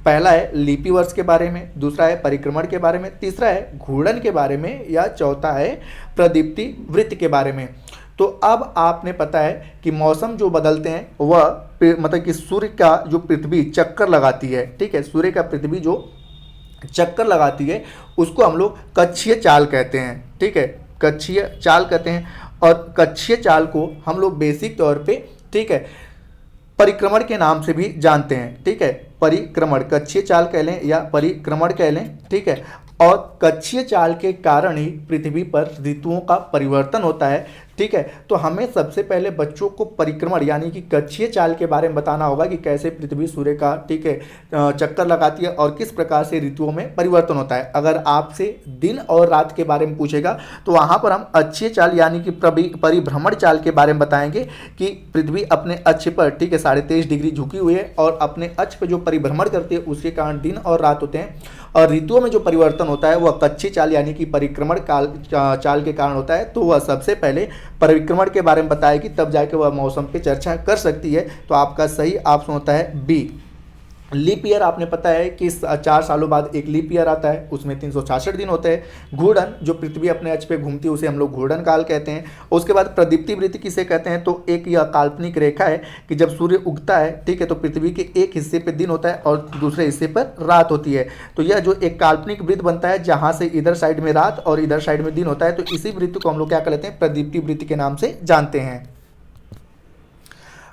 पहला है लिपि वर्ष के बारे में, दूसरा है परिक्रमण के बारे में, तीसरा है घूर्णन के बारे में, या चौथा है प्रदीप्ति वृत्त के बारे में। तो अब आपने पता है कि मौसम जो बदलते हैं वह मतलब कि सूर्य का जो पृथ्वी चक्कर लगाती है, ठीक है, सूर्य का पृथ्वी जो चक्कर लगाती है उसको हम लोग कक्षीय चाल कहते हैं, ठीक है, कक्षीय चाल कहते हैं। और कक्षीय चाल को हम लोग बेसिक तौर पे, ठीक है, परिक्रमण के नाम से भी जानते हैं, ठीक है, परिक्रमण, कक्षीय चाल कह लें या परिक्रमण कह लें, ठीक है। और कक्षीय चाल के कारण ही पृथ्वी पर ऋतुओं का परिवर्तन होता है, ठीक है। तो हमें सबसे पहले बच्चों को परिक्रमण यानी कि कक्षीय चाल के बारे में बताना होगा कि कैसे पृथ्वी सूर्य का, ठीक है, चक्कर लगाती है और किस प्रकार से ऋतुओं में परिवर्तन होता है। अगर आपसे दिन और रात के बारे में पूछेगा तो वहाँ पर हम अक्षीय चाल यानी कि परिभ्रमण चाल के बारे में बताएंगे कि पृथ्वी अपने अक्ष पर, ठीक है, 23.5 डिग्री झुकी हुई है और अपने अक्ष पर जो परिभ्रमण करती है उसके कारण दिन और रात होते हैं। और ऋतुओं में जो परिवर्तन होता है वह कक्षीय चाल यानी कि परिक्रमण चाल के कारण होता है। तो वह सबसे पहले परिक्रमण के बारे में बताएगी, तब जाके वह मौसम पे चर्चा कर सकती है। तो आपका सही ऑप्शन होता है बी। लीप ईयर आपने पता है कि 4 सालों बाद एक लीप ईयर आता है, उसमें 366 दिन होते हैं। घूर्णन, जो पृथ्वी अपने अक्ष पे घूमती है उसे हम लोग घूर्णन काल कहते हैं। उसके बाद प्रदीप्ति वृत्त किसे कहते हैं, तो एक यह काल्पनिक रेखा है कि जब सूर्य उगता है, ठीक है, तो पृथ्वी के एक हिस्से पे दिन होता है और दूसरे हिस्से पर रात होती है। तो यह जो एक काल्पनिक वृत्त बनता है जहाँ से इधर साइड में रात और इधर साइड में दिन होता है, तो इसी वृत्त को हम लोग क्या कहते हैं, प्रदीप्ति वृत्त के नाम से जानते हैं।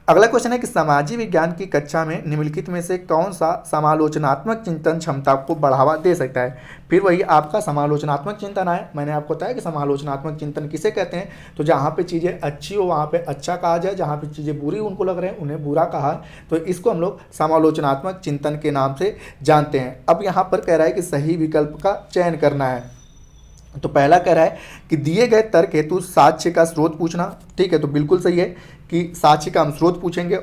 अगला क्वेश्चन है कि सामाजिक विज्ञान की कक्षा में निम्नलिखित में से कौन सा समालोचनात्मक चिंतन क्षमता को बढ़ावा दे सकता है। फिर वही आपका समालोचनात्मक चिंतन है। मैंने आपको बताया कि समालोचनात्मक चिंतन किसे कहते हैं, तो जहाँ पे चीज़ें अच्छी हो वहाँ पे अच्छा कहा जाए, जहाँ पे चीज़ें बुरी उनको लग रहे हैं उन्हें बुरा कहा, तो इसको हम लोग समालोचनात्मक चिंतन के नाम से जानते हैं। अब यहाँ पर कह रहा है कि सही विकल्प का चयन करना है। तो पहला कह रहा है कि दिए गए तर्क हेतु साक्ष्य का स्रोत पूछना, ठीक है, तो बिल्कुल सही है कि साक्ष्य का हम स्रोत पूछेंगे,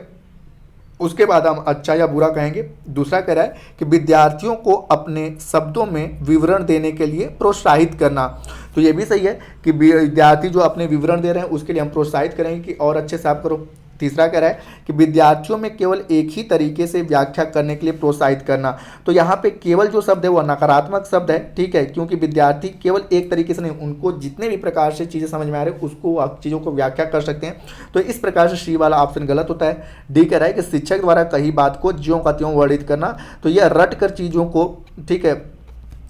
उसके बाद हम अच्छा या बुरा कहेंगे। दूसरा कह रहा है कि विद्यार्थियों को अपने शब्दों में विवरण देने के लिए प्रोत्साहित करना, तो ये भी सही है कि विद्यार्थी जो अपने विवरण दे रहे हैं उसके लिए हम प्रोत्साहित करेंगे कि और अच्छे से आप करो। तीसरा कह रहा है कि विद्यार्थियों में केवल एक ही तरीके से व्याख्या करने के लिए प्रोत्साहित करना, तो यहाँ पे केवल जो शब्द है वह नकारात्मक शब्द है, ठीक है, क्योंकि विद्यार्थी केवल एक तरीके से नहीं, उनको जितने भी प्रकार से चीज़ें समझ में आ रही है उसको चीज़ों को व्याख्या कर सकते हैं। तो इस प्रकार से सी वाला ऑप्शन गलत होता है। डी कह रहा है कि शिक्षक द्वारा कही बात को ज्यों का त्यों वर्णित करना, तो यह रट कर चीज़ों को, ठीक है,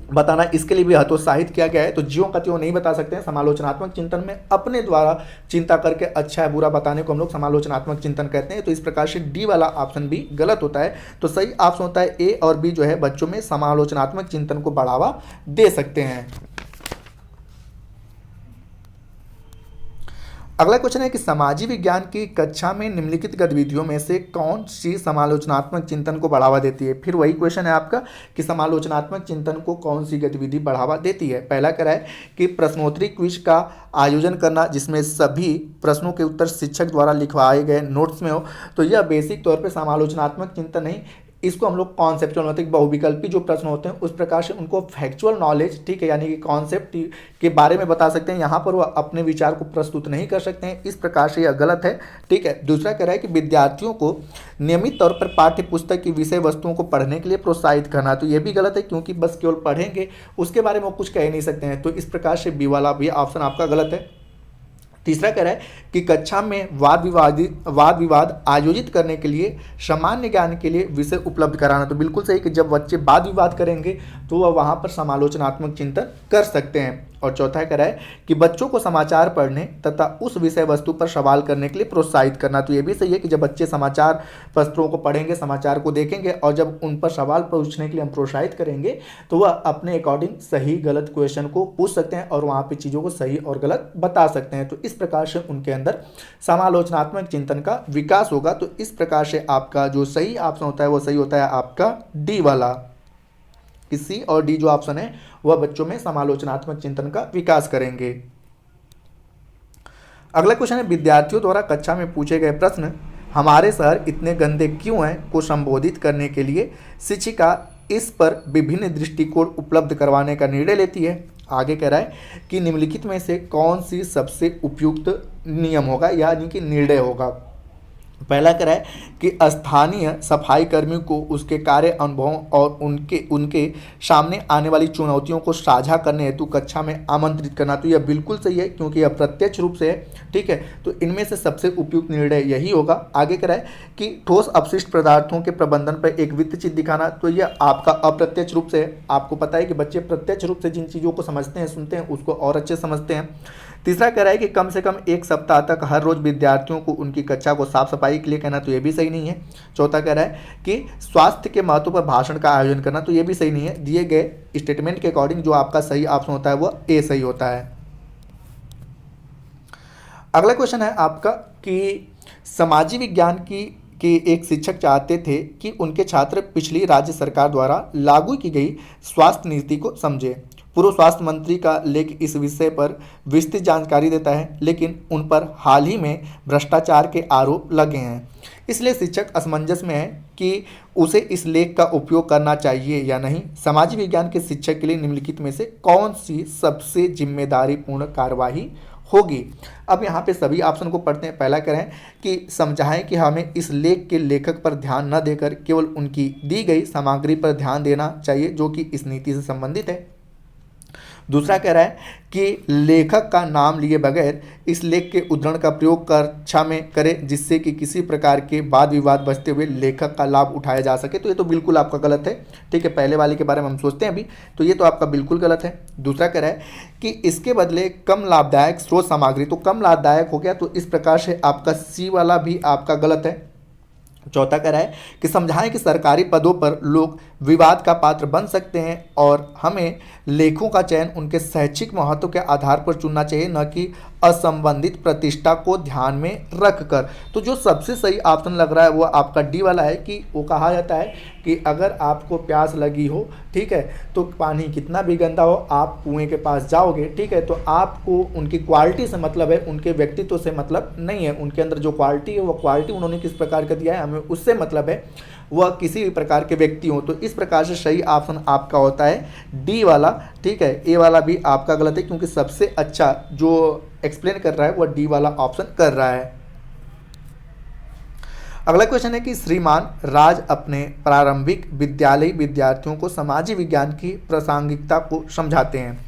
बताना, इसके लिए भी हतोत्साहित किया गया है। तो ज्यों का त्यों नहीं बता सकते हैं। समालोचनात्मक चिंतन में अपने द्वारा चिंता करके अच्छा है बुरा बताने को हम लोग समालोचनात्मक चिंतन कहते हैं। तो इस प्रकार से डी वाला ऑप्शन भी गलत होता है। तो सही ऑप्शन होता है ए और बी जो है बच्चों में समालोचनात्मक चिंतन को बढ़ावा दे सकते हैं। अगला क्वेश्चन है कि सामाजिक विज्ञान की कक्षा में निम्नलिखित गतिविधियों में से कौन सी समालोचनात्मक चिंतन को बढ़ावा देती है। फिर वही क्वेश्चन है आपका कि समालोचनात्मक चिंतन को कौन सी गतिविधि बढ़ावा देती है। पहला कह रहा है कि प्रश्नोत्तरी क्विज का आयोजन करना जिसमें सभी प्रश्नों के उत्तर शिक्षक द्वारा लिखवाए गए नोट्स में हो, तो यह बेसिक तौर पर समालोचनात्मक चिंतन नहीं, इसको हम लोग कॉन्सेप्चुअल मतलब बहुविकल्पी जो प्रश्न होते हैं उस प्रकार से उनको फैक्चुअल नॉलेज, ठीक है, यानी कि कॉन्सेप्ट के बारे में बता सकते हैं। यहाँ पर वह अपने विचार को प्रस्तुत नहीं कर सकते हैं, इस प्रकार से यह गलत है, ठीक है। दूसरा कह रहा है कि विद्यार्थियों को नियमित तौर पर पाठ्य पुस्तक की विषय वस्तुओं को पढ़ने के लिए प्रोत्साहित करना, तो यह भी गलत है क्योंकि बस केवल पढ़ेंगे उसके बारे में वो कुछ कह नहीं सकते हैं। तो इस प्रकार से बी वाला भी ऑप्शन आपका गलत है। तीसरा कह रहा है कि कक्षा में वाद विवाद आयोजित करने के लिए सामान्य ज्ञान के लिए विषय उपलब्ध कराना, तो बिल्कुल सही कि जब बच्चे वाद विवाद करेंगे तो वह वहाँ पर समालोचनात्मक चिंतन कर सकते हैं। और चौथा कह रहा है कि बच्चों को समाचार पढ़ने तथा उस विषय वस्तु पर सवाल करने के लिए प्रोत्साहित करना। तो ये भी सही है कि जब बच्चे समाचार पत्रों को पढ़ेंगे, समाचार को देखेंगे और जब उन पर सवाल पूछने के लिए हम प्रोत्साहित करेंगे तो वह अपने अकॉर्डिंग सही गलत क्वेश्चन को पूछ सकते हैं और वहाँ पे चीज़ों को सही और गलत बता सकते हैं। तो इस प्रकार से उनके अंदर समालोचनात्मक चिंतन का विकास होगा। तो इस प्रकार से आपका जो सही ऑप्शन होता है वो सही होता है आपका डी वाला। सी और डी जो ऑप्शन है वह बच्चों में समालोचनात्मक चिंतन का विकास करेंगे। अगला क्वेश्चन है, विद्यार्थियों द्वारा कक्षा में पूछे गए प्रश्न हमारे शहर इतने गंदे क्यों हैं को संबोधित करने के लिए शिक्षिका इस पर विभिन्न दृष्टिकोण उपलब्ध करवाने का निर्णय लेती है। आगे कह रहा है कि निम्नलिखित में से कौन सी सबसे उपयुक्त नियम होगा यानी कि निर्णय होगा। पहला कह रहा है कि स्थानीय सफाई कर्मियों को उसके कार्य अनुभवों और उनके सामने आने वाली चुनौतियों को साझा करने हेतु कक्षा में आमंत्रित करना। तो यह बिल्कुल सही है क्योंकि यह प्रत्यक्ष रूप से है, ठीक है। तो इनमें से सबसे उपयुक्त निर्णय यही होगा। आगे कह रहा है कि ठोस अपशिष्ट पदार्थों के प्रबंधन पर एक वित्त चित्र दिखाना। तो यह आपका अप्रत्यक्ष रूप से है। आपको पता है कि बच्चे प्रत्यक्ष रूप से जिन चीज़ों को समझते हैं, सुनते हैं, उसको और अच्छे समझते हैं। तीसरा कह रहा है कि कम से कम एक सप्ताह तक हर रोज विद्यार्थियों को उनकी कक्षा को साफ सफाई के लिए कहना। तो ये भी सही नहीं है। चौथा कह रहा है कि स्वास्थ्य के महत्व पर भाषण का आयोजन करना। तो ये भी सही नहीं है। दिए गए स्टेटमेंट के अकॉर्डिंग जो आपका सही ऑप्शन होता है वो ए सही होता है। अगला क्वेश्चन है आपका कि समाजी विज्ञान की एक शिक्षक चाहते थे कि उनके छात्र पिछली राज्य सरकार द्वारा लागू की गई स्वास्थ्य नीति को समझे। पूर्व स्वास्थ्य मंत्री का लेख इस विषय पर विस्तृत जानकारी देता है, लेकिन उन पर हाल ही में भ्रष्टाचार के आरोप लगे हैं। इसलिए शिक्षक असमंजस में है कि उसे इस लेख का उपयोग करना चाहिए या नहीं। सामाजिक विज्ञान के शिक्षक के लिए निम्नलिखित में से कौन सी सबसे जिम्मेदारीपूर्ण कार्यवाही होगी। अब यहाँ पे सभी ऑप्शन को पढ़ते हैं। पहला कह रहे हैं कि समझाएं कि हमें इस लेख के लेखक पर ध्यान न देकर केवल उनकी दी गई सामग्री पर ध्यान देना चाहिए जो कि इस नीति से संबंधित है। दूसरा कह रहा है कि लेखक का नाम लिए बगैर इस लेख के उद्धरण का प्रयोग कक्षा में करें जिससे कि किसी प्रकार के वाद विवाद बचते हुए लेखक का लाभ उठाया जा सके। तो ये तो बिल्कुल आपका गलत है, ठीक है। पहले वाले के बारे में हम सोचते हैं अभी, तो ये तो आपका बिल्कुल गलत है। दूसरा कह रहा है कि इसके बदले कम लाभदायक स्रोत सामग्री, तो कम लाभदायक हो गया, तो इस प्रकार से आपका सी वाला भी आपका गलत है। चौथा कह रहा है कि समझाएं कि सरकारी पदों पर लोग विवाद का पात्र बन सकते हैं और हमें लेखों का चयन उनके शैक्षिक महत्व के आधार पर चुनना चाहिए, न कि असंबंधित प्रतिष्ठा को ध्यान में रखकर। तो जो सबसे सही ऑप्शन लग रहा है वो आपका डी वाला है कि वो कहा जाता है कि अगर आपको प्यास लगी हो, ठीक है, तो पानी कितना भी गंदा हो आप कुएं के पास जाओगे, ठीक है। तो आपको उनकी क्वालिटी से मतलब है, उनके व्यक्तित्व से मतलब नहीं है। उनके अंदर जो क्वालिटी है वो क्वालिटी उन्होंने किस प्रकार का दिया है हमें उससे मतलब है, वह किसी भी प्रकार के व्यक्ति हो। तो इस प्रकार से सही ऑप्शन आपका होता है डी वाला, ठीक है। ए वाला भी आपका गलत है क्योंकि सबसे अच्छा जो एक्सप्लेन कर रहा है वह डी वाला ऑप्शन कर रहा है। अगला क्वेश्चन है कि श्रीमान राज अपने प्रारंभिक विद्यालयी विद्यार्थियों को समाजी विज्ञान की प्रासंगिकता को समझाते हैं।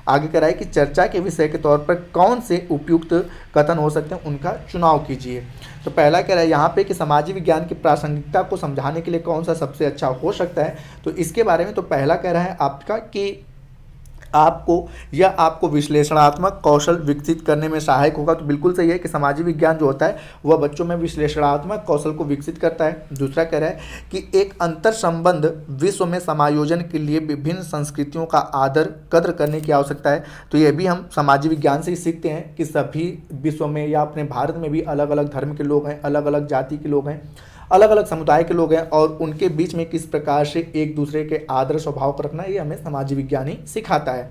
आगे कह रहा है कि चर्चा के विषय के तौर पर कौन से उपयुक्त कथन हो सकते हैं उनका चुनाव कीजिए। तो पहला कह रहा है यहाँ पे कि समाजी विज्ञान की प्रासंगिकता को समझाने के लिए कौन सा सबसे अच्छा हो सकता है। तो इसके बारे में तो पहला कह रहा है आपका कि आपको विश्लेषणात्मक कौशल विकसित करने में सहायक होगा। तो बिल्कुल सही है कि सामाजिक विज्ञान जो होता है वह बच्चों में विश्लेषणात्मक कौशल को विकसित करता है। दूसरा कह रहा है कि एक अंतर संबंध विश्व में समायोजन के लिए विभिन्न संस्कृतियों का आदर कद्र करने की आवश्यकता है। तो ये भी हम सामाजिक विज्ञान से ही सीखते हैं कि सभी विश्व में या अपने भारत में भी अलग अलग धर्म के लोग हैं, अलग अलग जाति के लोग हैं, अलग अलग समुदाय के लोग हैं और उनके बीच में किस प्रकार से एक दूसरे के आदर स्वभाव को रखना, ये हमें सामाजिक विज्ञान ही सिखाता है।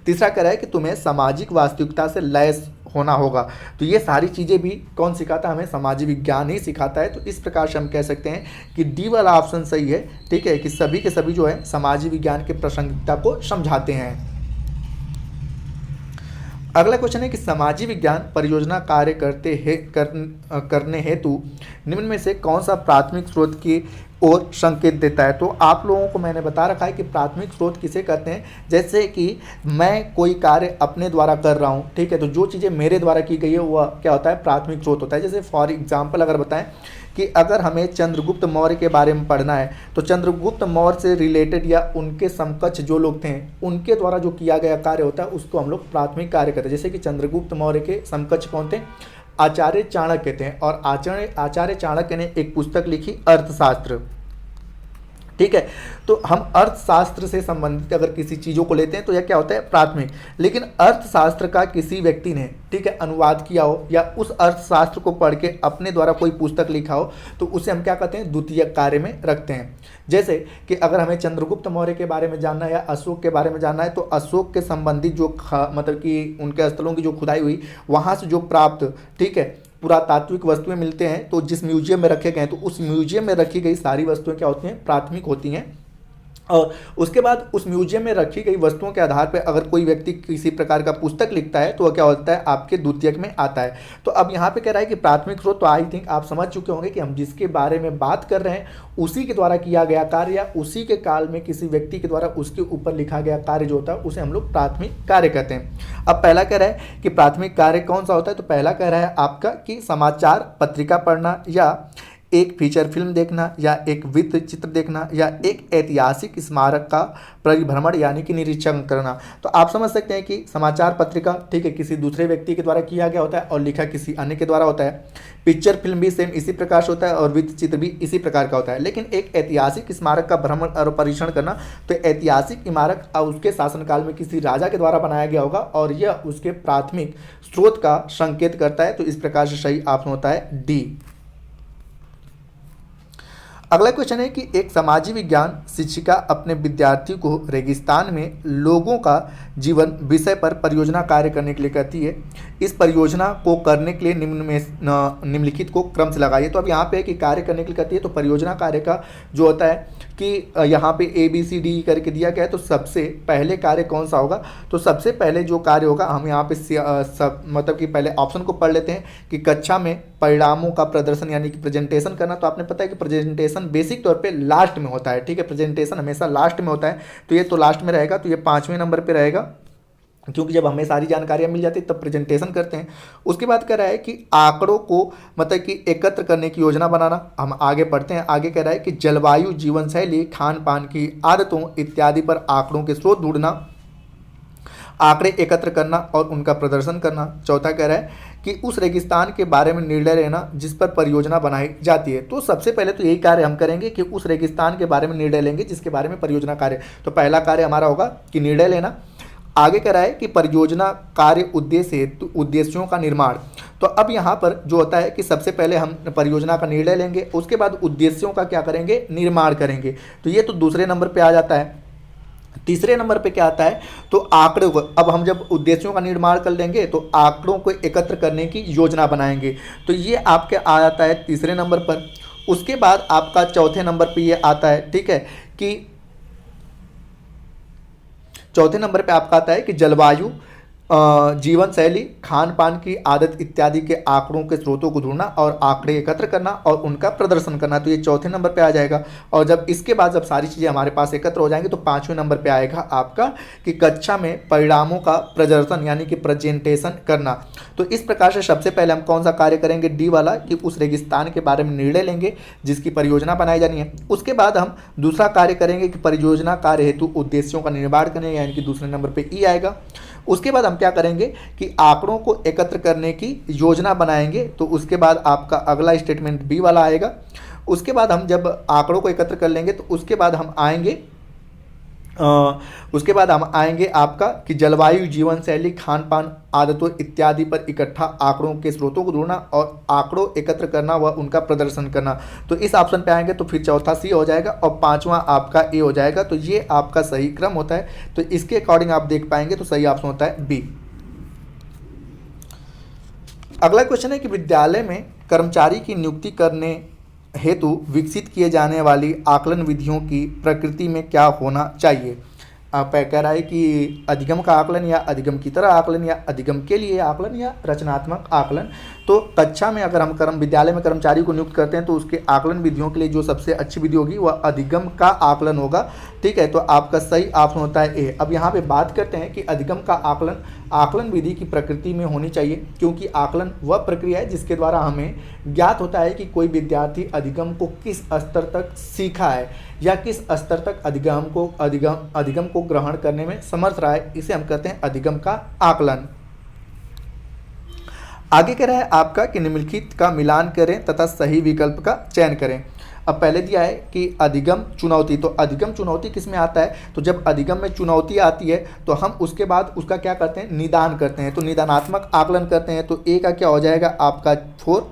तीसरा कह रहा है कि तुम्हें सामाजिक वास्तविकता से लैस होना होगा। तो ये सारी चीज़ें भी कौन सिखाता है, हमें सामाजिक विज्ञान ही सिखाता है। तो इस प्रकार से हम कह सकते हैं कि डी वाला ऑप्शन सही है, ठीक है, कि सभी के सभी जो है सामाजिक विज्ञान की प्रासंगिकता को समझाते हैं। अगला क्वेश्चन है कि सामाजिक विज्ञान परियोजना कार्य करने हेतु निम्न में से कौन सा प्राथमिक स्रोत की ओर संकेत देता है। तो आप लोगों को मैंने बता रखा है कि प्राथमिक स्रोत किसे कहते हैं। जैसे कि मैं कोई कार्य अपने द्वारा कर रहा हूँ, ठीक है, तो जो चीज़ें मेरे द्वारा की गई है वह क्या होता है, प्राथमिक स्रोत होता है। जैसे फॉर एग्जाम्पल अगर बताएं कि अगर हमें चंद्रगुप्त मौर्य के बारे में पढ़ना है तो चंद्रगुप्त मौर्य से रिलेटेड या उनके समकक्ष जो लोग थे उनके द्वारा जो किया गया कार्य होता है उसको हम लोग प्राथमिक कार्य कहते हैं। जैसे कि चंद्रगुप्त मौर्य के समकक्ष कौन थे? आचार्य चाणक्य थे, और आचार्य चाणक्य ने एक पुस्तक लिखी अर्थशास्त्र। ठीक है, तो हम अर्थशास्त्र से संबंधित अगर किसी चीज़ों को लेते हैं तो यह क्या होता है? प्राथमिक। लेकिन अर्थशास्त्र का किसी व्यक्ति ने, ठीक है, अनुवाद किया हो या उस अर्थशास्त्र को पढ़ के अपने द्वारा कोई पुस्तक लिखा हो तो उसे हम क्या कहते हैं? द्वितीयक कार्य में रखते हैं। जैसे कि अगर हमें चंद्रगुप्त मौर्य के बारे में जानना है या अशोक के बारे में जानना है तो अशोक के संबंधित जो मतलब कि उनके स्थलों की जो खुदाई हुई वहाँ से जो प्राप्त, ठीक है, पुरातात्विक वस्तुएं मिलते हैं तो जिस म्यूजियम में रखे गए हैं तो उस म्यूजियम में रखी गई सारी वस्तुएं क्या होती हैं? प्राथमिक होती हैं। और उसके बाद उस म्यूजियम में रखी गई वस्तुओं के आधार पर अगर कोई व्यक्ति किसी प्रकार का पुस्तक लिखता है तो वह क्या होता है? आपके द्वितीयक में आता है। तो अब यहाँ पे कह रहा है कि प्राथमिक स्रोत, तो आई थिंक आप समझ चुके होंगे कि हम जिसके बारे में बात कर रहे हैं उसी के द्वारा किया गया कार्य या उसी के काल में किसी व्यक्ति के द्वारा उसके ऊपर लिखा गया कार्य जो होता है उसे हम लोग प्राथमिक कार्य कहते हैं। अब पहला कह रहा है कि प्राथमिक कार्य कौन सा होता है, तो पहला कह रहा है आपका कि समाचार पत्रिका पढ़ना या एक फीचर फिल्म देखना या एक वृत्त चित्र देखना या एक ऐतिहासिक स्मारक का परिभ्रमण यानी कि निरीक्षण करना। तो आप समझ सकते हैं कि समाचार पत्रिका, ठीक है, किसी दूसरे व्यक्ति के द्वारा किया गया होता है और लिखा किसी अन्य के द्वारा होता है। पिक्चर फिल्म भी सेम इसी प्रकार से होता है और वृत्त चित्र भी इसी प्रकार का होता है। लेकिन एक ऐतिहासिक स्मारक का भ्रमण और परीक्षण करना, तो ऐतिहासिक इमारत उसके शासनकाल में किसी राजा के द्वारा बनाया गया होगा और यह उसके प्राथमिक स्रोत का संकेत करता है। तो इस प्रकार से सही ऑप्शन होता है डी। अगला क्वेश्चन है कि एक समाजीव विज्ञान शिक्षिका अपने विद्यार्थी को रेगिस्तान में लोगों का जीवन विषय पर परियोजना कार्य करने के लिए कहती है। इस परियोजना को करने के लिए निम्नलिखित को क्रम से लगाइए। तो अब यहाँ पे कि कार्य करने के लिए कहती है तो परियोजना कार्य का जो होता है कि यहाँ पे ABCD करके दिया गया है। तो सबसे पहले कार्य कौन सा होगा? तो सबसे पहले जो कार्य होगा हम यहाँ पे मतलब कि पहले ऑप्शन को पढ़ लेते हैं कि कक्षा में परिणामों का प्रदर्शन यानी कि प्रेजेंटेशन करना। तो आपने पता है कि प्रेजेंटेशन बेसिक तौर पे लास्ट में होता है, ठीक है, प्रेजेंटेशन हमेशा लास्ट में होता है। तो ये तो लास्ट में रहेगा, तो ये 5वें नंबर पे रहेगा क्योंकि जब हमें सारी जानकारियाँ मिल जाती तब प्रेजेंटेशन करते हैं। उसके बाद कह रहा है कि आंकड़ों को मतलब कि एकत्र करने की योजना बनाना। हम आगे पढ़ते हैं, आगे कह रहा है कि जलवायु, जीवन शैली, खान पान की आदतों इत्यादि पर आंकड़ों के स्रोत ढूंढना, आंकड़े एकत्र करना और उनका प्रदर्शन करना। चौथा कह रहा है कि उस रेगिस्तान के बारे में निर्णय लेना जिस पर परियोजना बनाई जाती है। तो सबसे पहले तो यही कार्य हम करेंगे कि उस रेगिस्तान के बारे में निर्णय लेंगे जिसके बारे में परियोजना कार्य। तो पहला कार्य हमारा होगा कि निर्णय लेना। आगे कह रहा है कि परियोजना कार्य उद्देश्य हेतु उद्देश्यों का निर्माण। तो अब यहाँ पर जो होता है कि सबसे पहले हम परियोजना का निर्णय लेंगे, उसके बाद उद्देश्यों का क्या करेंगे? निर्माण करेंगे। तो ये तो दूसरे नंबर पे आ जाता है। तीसरे नंबर पे क्या आता है? तो आंकड़ों को, अब हम जब उद्देश्यों का निर्माण कर लेंगे तो आंकड़ों को एकत्र करने की योजना बनाएंगे। तो ये आपके आ जाता है तीसरे नंबर पर। उसके बाद आपका चौथे नंबर पे ये आता है, ठीक है, कि चौथे नंबर पे आपका आता है कि जलवायु, जीवन शैली, खान पान की आदत इत्यादि के आंकड़ों के स्रोतों को ढूंढना और आंकड़े एकत्र करना और उनका प्रदर्शन करना। तो ये चौथे नंबर पे आ जाएगा। और जब इसके बाद जब सारी चीज़ें हमारे पास एकत्र हो जाएंगी तो 5वें नंबर पे आएगा आपका कि कक्षा में परिणामों का प्रदर्शन यानी कि प्रेजेंटेशन करना। तो इस प्रकार से सबसे पहले हम कौन सा कार्य करेंगे? डी वाला, कि उस रेगिस्तान के बारे में निर्णय लेंगे जिसकी परियोजना बनाई जानी है। उसके बाद हम दूसरा कार्य करेंगे कि परियोजना कार्य हेतु उद्देश्यों का निर्माण करेंगे यानी कि दूसरे नंबर पर ई आएगा। उसके बाद हम क्या करेंगे कि आंकड़ों को एकत्र करने की योजना बनाएंगे। तो उसके बाद आपका अगला स्टेटमेंट बी वाला आएगा। उसके बाद हम जब आंकड़ों को एकत्र कर लेंगे तो उसके बाद हम आएंगे आपका कि जलवायु, जीवन शैली, खान पान आदतों इत्यादि पर इकट्ठा आंकड़ों के स्रोतों को ढूंढना और आंकड़ों एकत्र करना व उनका प्रदर्शन करना। तो इस ऑप्शन पे आएंगे तो फिर चौथा सी हो जाएगा और 5वां आपका ए हो जाएगा। तो ये आपका सही क्रम होता है। तो इसके अकॉर्डिंग आप देख पाएंगे तो सही ऑप्शन होता है बी। अगला क्वेश्चन है कि विद्यालय में कर्मचारी की नियुक्ति करने हेतु विकसित किए जाने वाली आकलन विधियों की प्रकृति में क्या होना चाहिए? आप कह रहा है कि अधिगम का आकलन या अधिगम की तरह आकलन या अधिगम के लिए आकलन या रचनात्मक आकलन। तो कक्षा में अगर हम विद्यालय में कर्मचारी को नियुक्त करते हैं तो उसके आकलन विधियों के लिए जो सबसे अच्छी विधि होगी वह अधिगम का आकलन होगा। ठीक है, तो आपका सही ऑप्शन होता है ए। अब यहाँ पे बात करते हैं कि अधिगम का आकलन आकलन विधि की प्रकृति में होनी चाहिए, क्योंकि आकलन वह प्रक्रिया है जिसके द्वारा हमें ज्ञात होता है कि कोई विद्यार्थी अधिगम को किस स्तर तक सीखा है या किस स्तर तक अधिगम को ग्रहण करने में समर्थ रहा है। इसे हम कहते हैं अधिगम का आकलन। आगे कह रहा है आपका कि निम्नलिखित का मिलान करें तथा सही विकल्प का चयन करें। अब पहले दिया है कि अधिगम चुनौती, तो अधिगम चुनौती किस में आता है, तो जब अधिगम में चुनौती आती है तो हम उसके बाद उसका क्या करते हैं, निदान करते हैं, तो निदानात्मक आकलन करते हैं। तो ए का क्या हो जाएगा आपका 4,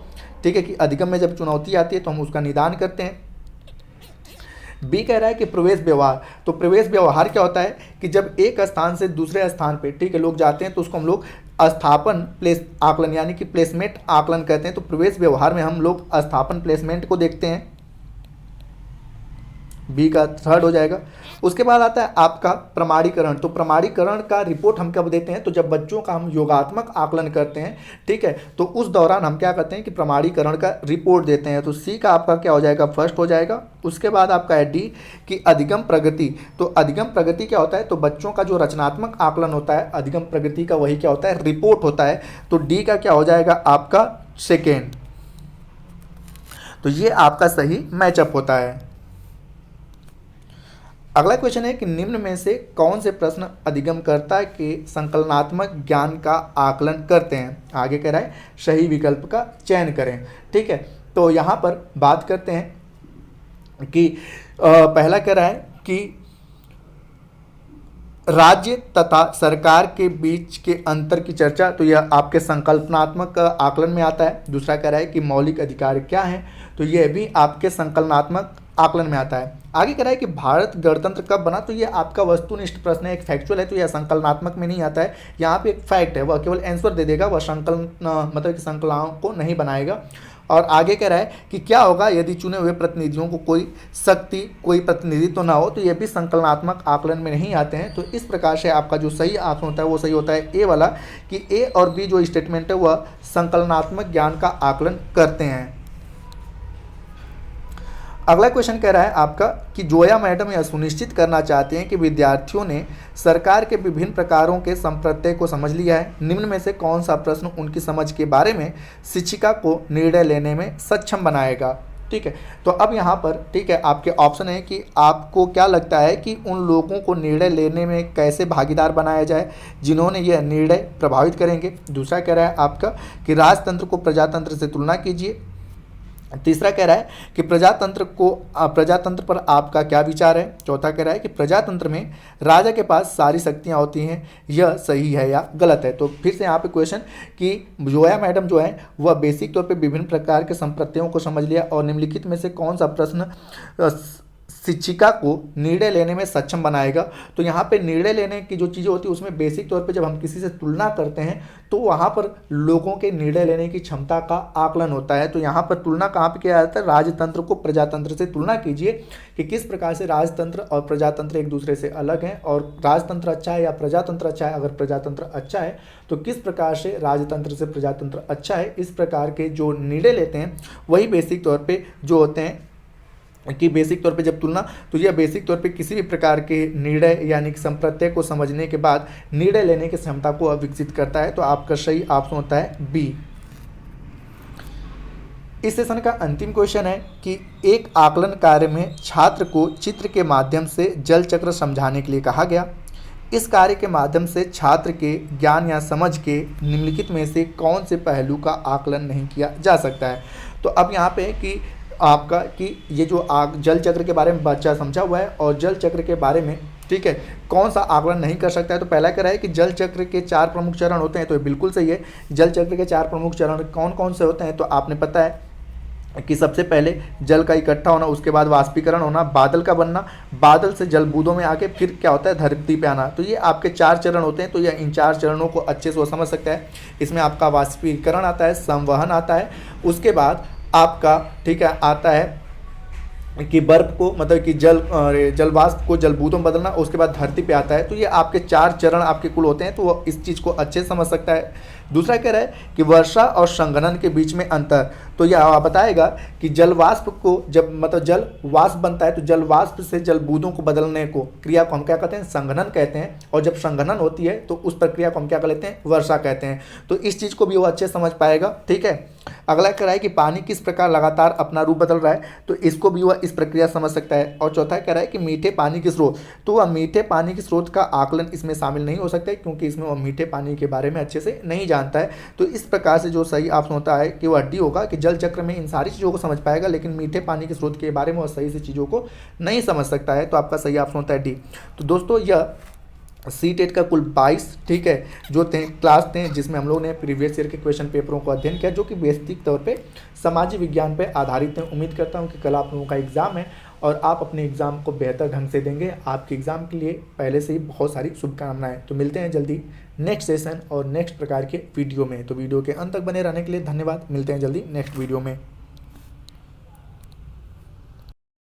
ठीक है, कि अधिगम में जब चुनौती आती है तो हम उसका निदान करते हैं। बी कह रहा है कि प्रवेश व्यवहार, तो प्रवेश व्यवहार क्या होता है कि जब एक स्थान से दूसरे स्थान पे, ठीक है, लोग जाते हैं तो उसको हम लोग स्थापन प्लेस आकलन यानी कि प्लेसमेंट आकलन कहते हैं। तो प्रवेश व्यवहार में हम लोग स्थापन प्लेसमेंट को देखते हैं, बी का 3rd हो जाएगा। उसके बाद आता है आपका प्रमाणीकरण, तो प्रमाणीकरण का रिपोर्ट हम कब देते हैं, तो जब बच्चों का हम योगात्मक आकलन करते हैं, ठीक है, तो उस दौरान हम क्या करते हैं कि प्रमाणीकरण का रिपोर्ट देते हैं। तो सी का आपका क्या हो जाएगा 1st हो जाएगा। उसके बाद आपका है डी कि अधिगम प्रगति, तो अधिगम प्रगति क्या होता है, तो बच्चों का जो रचनात्मक आकलन होता है अधिगम प्रगति का वही क्या होता है, रिपोर्ट होता है। तो डी का क्या हो जाएगा आपका 2nd। तो ये आपका सही मैचअप होता है। अगला क्वेश्चन है कि निम्न में से कौन से प्रश्न अधिगमकर्ता के संकलनात्मक ज्ञान का आकलन करते हैं। आगे कह रहा है सही विकल्प का चयन करें, ठीक है। तो यहाँ पर बात करते हैं कि पहला कह रहा है कि राज्य तथा सरकार के बीच के अंतर की चर्चा, तो यह आपके संकल्पनात्मक आकलन में आता है। दूसरा कह रहा है कि मौलिक अधिकार क्या हैं, तो यह भी आपके संकलनात्मक आकलन में आता है। आगे कह रहा है कि भारत गणतंत्र कब बना, तो ये आपका वस्तुनिष्ठ प्रश्न है, एक फैक्चुअल है, तो यह संकलनात्मक में नहीं आता है। यहाँ पे एक फैक्ट है, वह केवल आंसर दे देगा, वह संकलन मतलब कि संकलनों को नहीं बनाएगा। और आगे कह रहा है कि क्या होगा यदि चुने हुए प्रतिनिधियों को कोई शक्ति कोई प्रतिनिधित्व तो ना हो, तो ये भी संकलनात्मक आकलन में नहीं आते हैं। तो इस प्रकार से आपका जो सही ऑप्शन होता है वो सही होता है ए वाला, कि ए और बी जो स्टेटमेंट है वह संकलनात्मक ज्ञान का आकलन करते हैं। अगला क्वेश्चन कह रहा है आपका कि जोया मैडम यह सुनिश्चित करना चाहते हैं कि विद्यार्थियों ने सरकार के विभिन्न प्रकारों के संप्रत्यय को समझ लिया है। निम्न में से कौन सा प्रश्न उनकी समझ के बारे में शिक्षिका को निर्णय लेने में सक्षम बनाएगा, ठीक है। तो अब यहाँ पर ठीक है आपके ऑप्शन है कि आपको क्या लगता है कि उन लोगों को निर्णय लेने में कैसे भागीदार बनाया जाए जिन्होंने यह निर्णय प्रभावित करेंगे। दूसरा कह रहा है आपका कि राजतंत्र को प्रजातंत्र से तुलना कीजिए। तीसरा कह रहा है कि प्रजातंत्र पर आपका क्या विचार है। चौथा कह रहा है कि प्रजातंत्र में राजा के पास सारी शक्तियां होती हैं, यह सही है या गलत है। तो फिर से यहाँ पे क्वेश्चन कि जोया मैडम जो है वह बेसिक तौर पे विभिन्न प्रकार के संप्रत्ययों को समझ लिया और निम्नलिखित में से कौन सा प्रश्न शिक्षिका को निर्णय लेने में सक्षम बनाएगा। तो यहाँ पे निर्णय लेने की जो चीज़ें होती है उसमें बेसिक तौर पे जब हम किसी से तुलना करते हैं तो वहाँ पर लोगों के निर्णय लेने की क्षमता का आकलन होता है। तो यहाँ पर तुलना कहाँ पे किया जाता है, राजतंत्र को प्रजातंत्र से तुलना कीजिए कि किस प्रकार से राजतंत्र और प्रजातंत्र एक दूसरे से अलग हैं और राजतंत्र अच्छा है या प्रजातंत्र अच्छा है। अगर प्रजातंत्र अच्छा है तो किस प्रकार से राजतंत्र से प्रजातंत्र अच्छा है। इस प्रकार के जो निर्णय लेते हैं वही बेसिक तौर पर जो होते हैं कि बेसिक तौर पे जब तुलना, तो यह बेसिक तौर पे किसी भी प्रकार के निर्णय यानी कि संप्रत्यय को समझने के बाद निर्णय लेने की क्षमता को विकसित करता है। तो आपका सही ऑप्शन होता है बी। इस सेशन का अंतिम क्वेश्चन है कि एक आकलन कार्य में छात्र को चित्र के माध्यम से जल चक्र समझाने के लिए कहा गया। इस कार्य के माध्यम से छात्र के ज्ञान या समझ के निम्नलिखित में से कौन से पहलू का आकलन नहीं किया जा सकता है। तो अब यहाँ पे कि आपका कि ये जो जल चक्र के बारे में बच्चा समझा हुआ है और जल चक्र के बारे में ठीक है कौन सा आकलन नहीं कर सकता है। तो पहला कह रहा है कि जल चक्र के 4 प्रमुख चरण होते हैं, तो ये बिल्कुल सही है। जल चक्र के 4 प्रमुख चरण कौन कौन से होते हैं, तो आपने पता है कि सबसे पहले जल का इकट्ठा होना, उसके बाद वाष्पीकरण होना, बादल का बनना, बादल से जल बूंदों में आके फिर क्या होता है धरती पे आना। तो ये आपके 4 चरण होते हैं। तो यह इन 4 चरणों को अच्छे से वो समझ सकता है। इसमें आपका वाष्पीकरण आता है, संवहन आता है, उसके बाद आपका ठीक है आता है कि बर्फ को मतलब कि जल वाष्प को जलबूतों में बदलना, उसके बाद धरती पे आता है। तो ये आपके 4 चरण आपके कुल होते हैं, तो वो इस चीज़ को अच्छे से समझ सकता है। दूसरा कह रहा है कि वर्षा और संघनन के बीच में अंतर। तो यह बताएगा कि जल वाष्प को जब मतलब जल वाष्प बनता है तो जल वाष्प से जल बूंदों को बदलने को क्रिया को हम क्या कहते हैं, संघनन कहते हैं। और जब संघनन होती है तो उस प्रक्रिया को हम क्या कर लेते हैं, वर्षा कहते हैं। तो इस चीज़ को भी वो अच्छे से समझ पाएगा। ठीक है। अगला कह रहा है कि पानी किस प्रकार लगातार अपना रूप बदल रहा है, तो इसको भी वह इस प्रक्रिया समझ सकता है। और चौथा कह रहा है कि मीठे पानी के स्रोत, तो वह मीठे पानी के स्रोत का आकलन इसमें शामिल नहीं हो सकता है, क्योंकि इसमें वह मीठे पानी के बारे में अच्छे से नहीं जानता है। तो इस प्रकार से जो सही ऑप्शन होता है कि वह डी होगा, कि जल चक्र में इन सारी चीज़ों को समझ पाएगा, लेकिन मीठे पानी के स्रोत के बारे में वह सही से चीज़ों को नहीं समझ सकता है। तो आपका सही ऑप्शन होता है डी। तो दोस्तों यह सी टेट का कुल 22 ठीक है जो थे क्लास थे, जिसमें हम लोग ने प्रीवियस ईयर के क्वेश्चन पेपरों को अध्ययन किया, जो कि बेसिक तौर पे सामाजिक विज्ञान पे आधारित हैं। उम्मीद करता हूँ कि कल आप लोगों का एग्ज़ाम है और आप अपने एग्ज़ाम को बेहतर ढंग से देंगे। आपके एग्ज़ाम के लिए पहले से ही बहुत सारी शुभकामनाएं। तो मिलते हैं जल्दी नेक्स्ट सेशन और नेक्स्ट प्रकार के वीडियो में। तो वीडियो के अंत तक बने रहने के लिए धन्यवाद। मिलते हैं जल्दी नेक्स्ट वीडियो में।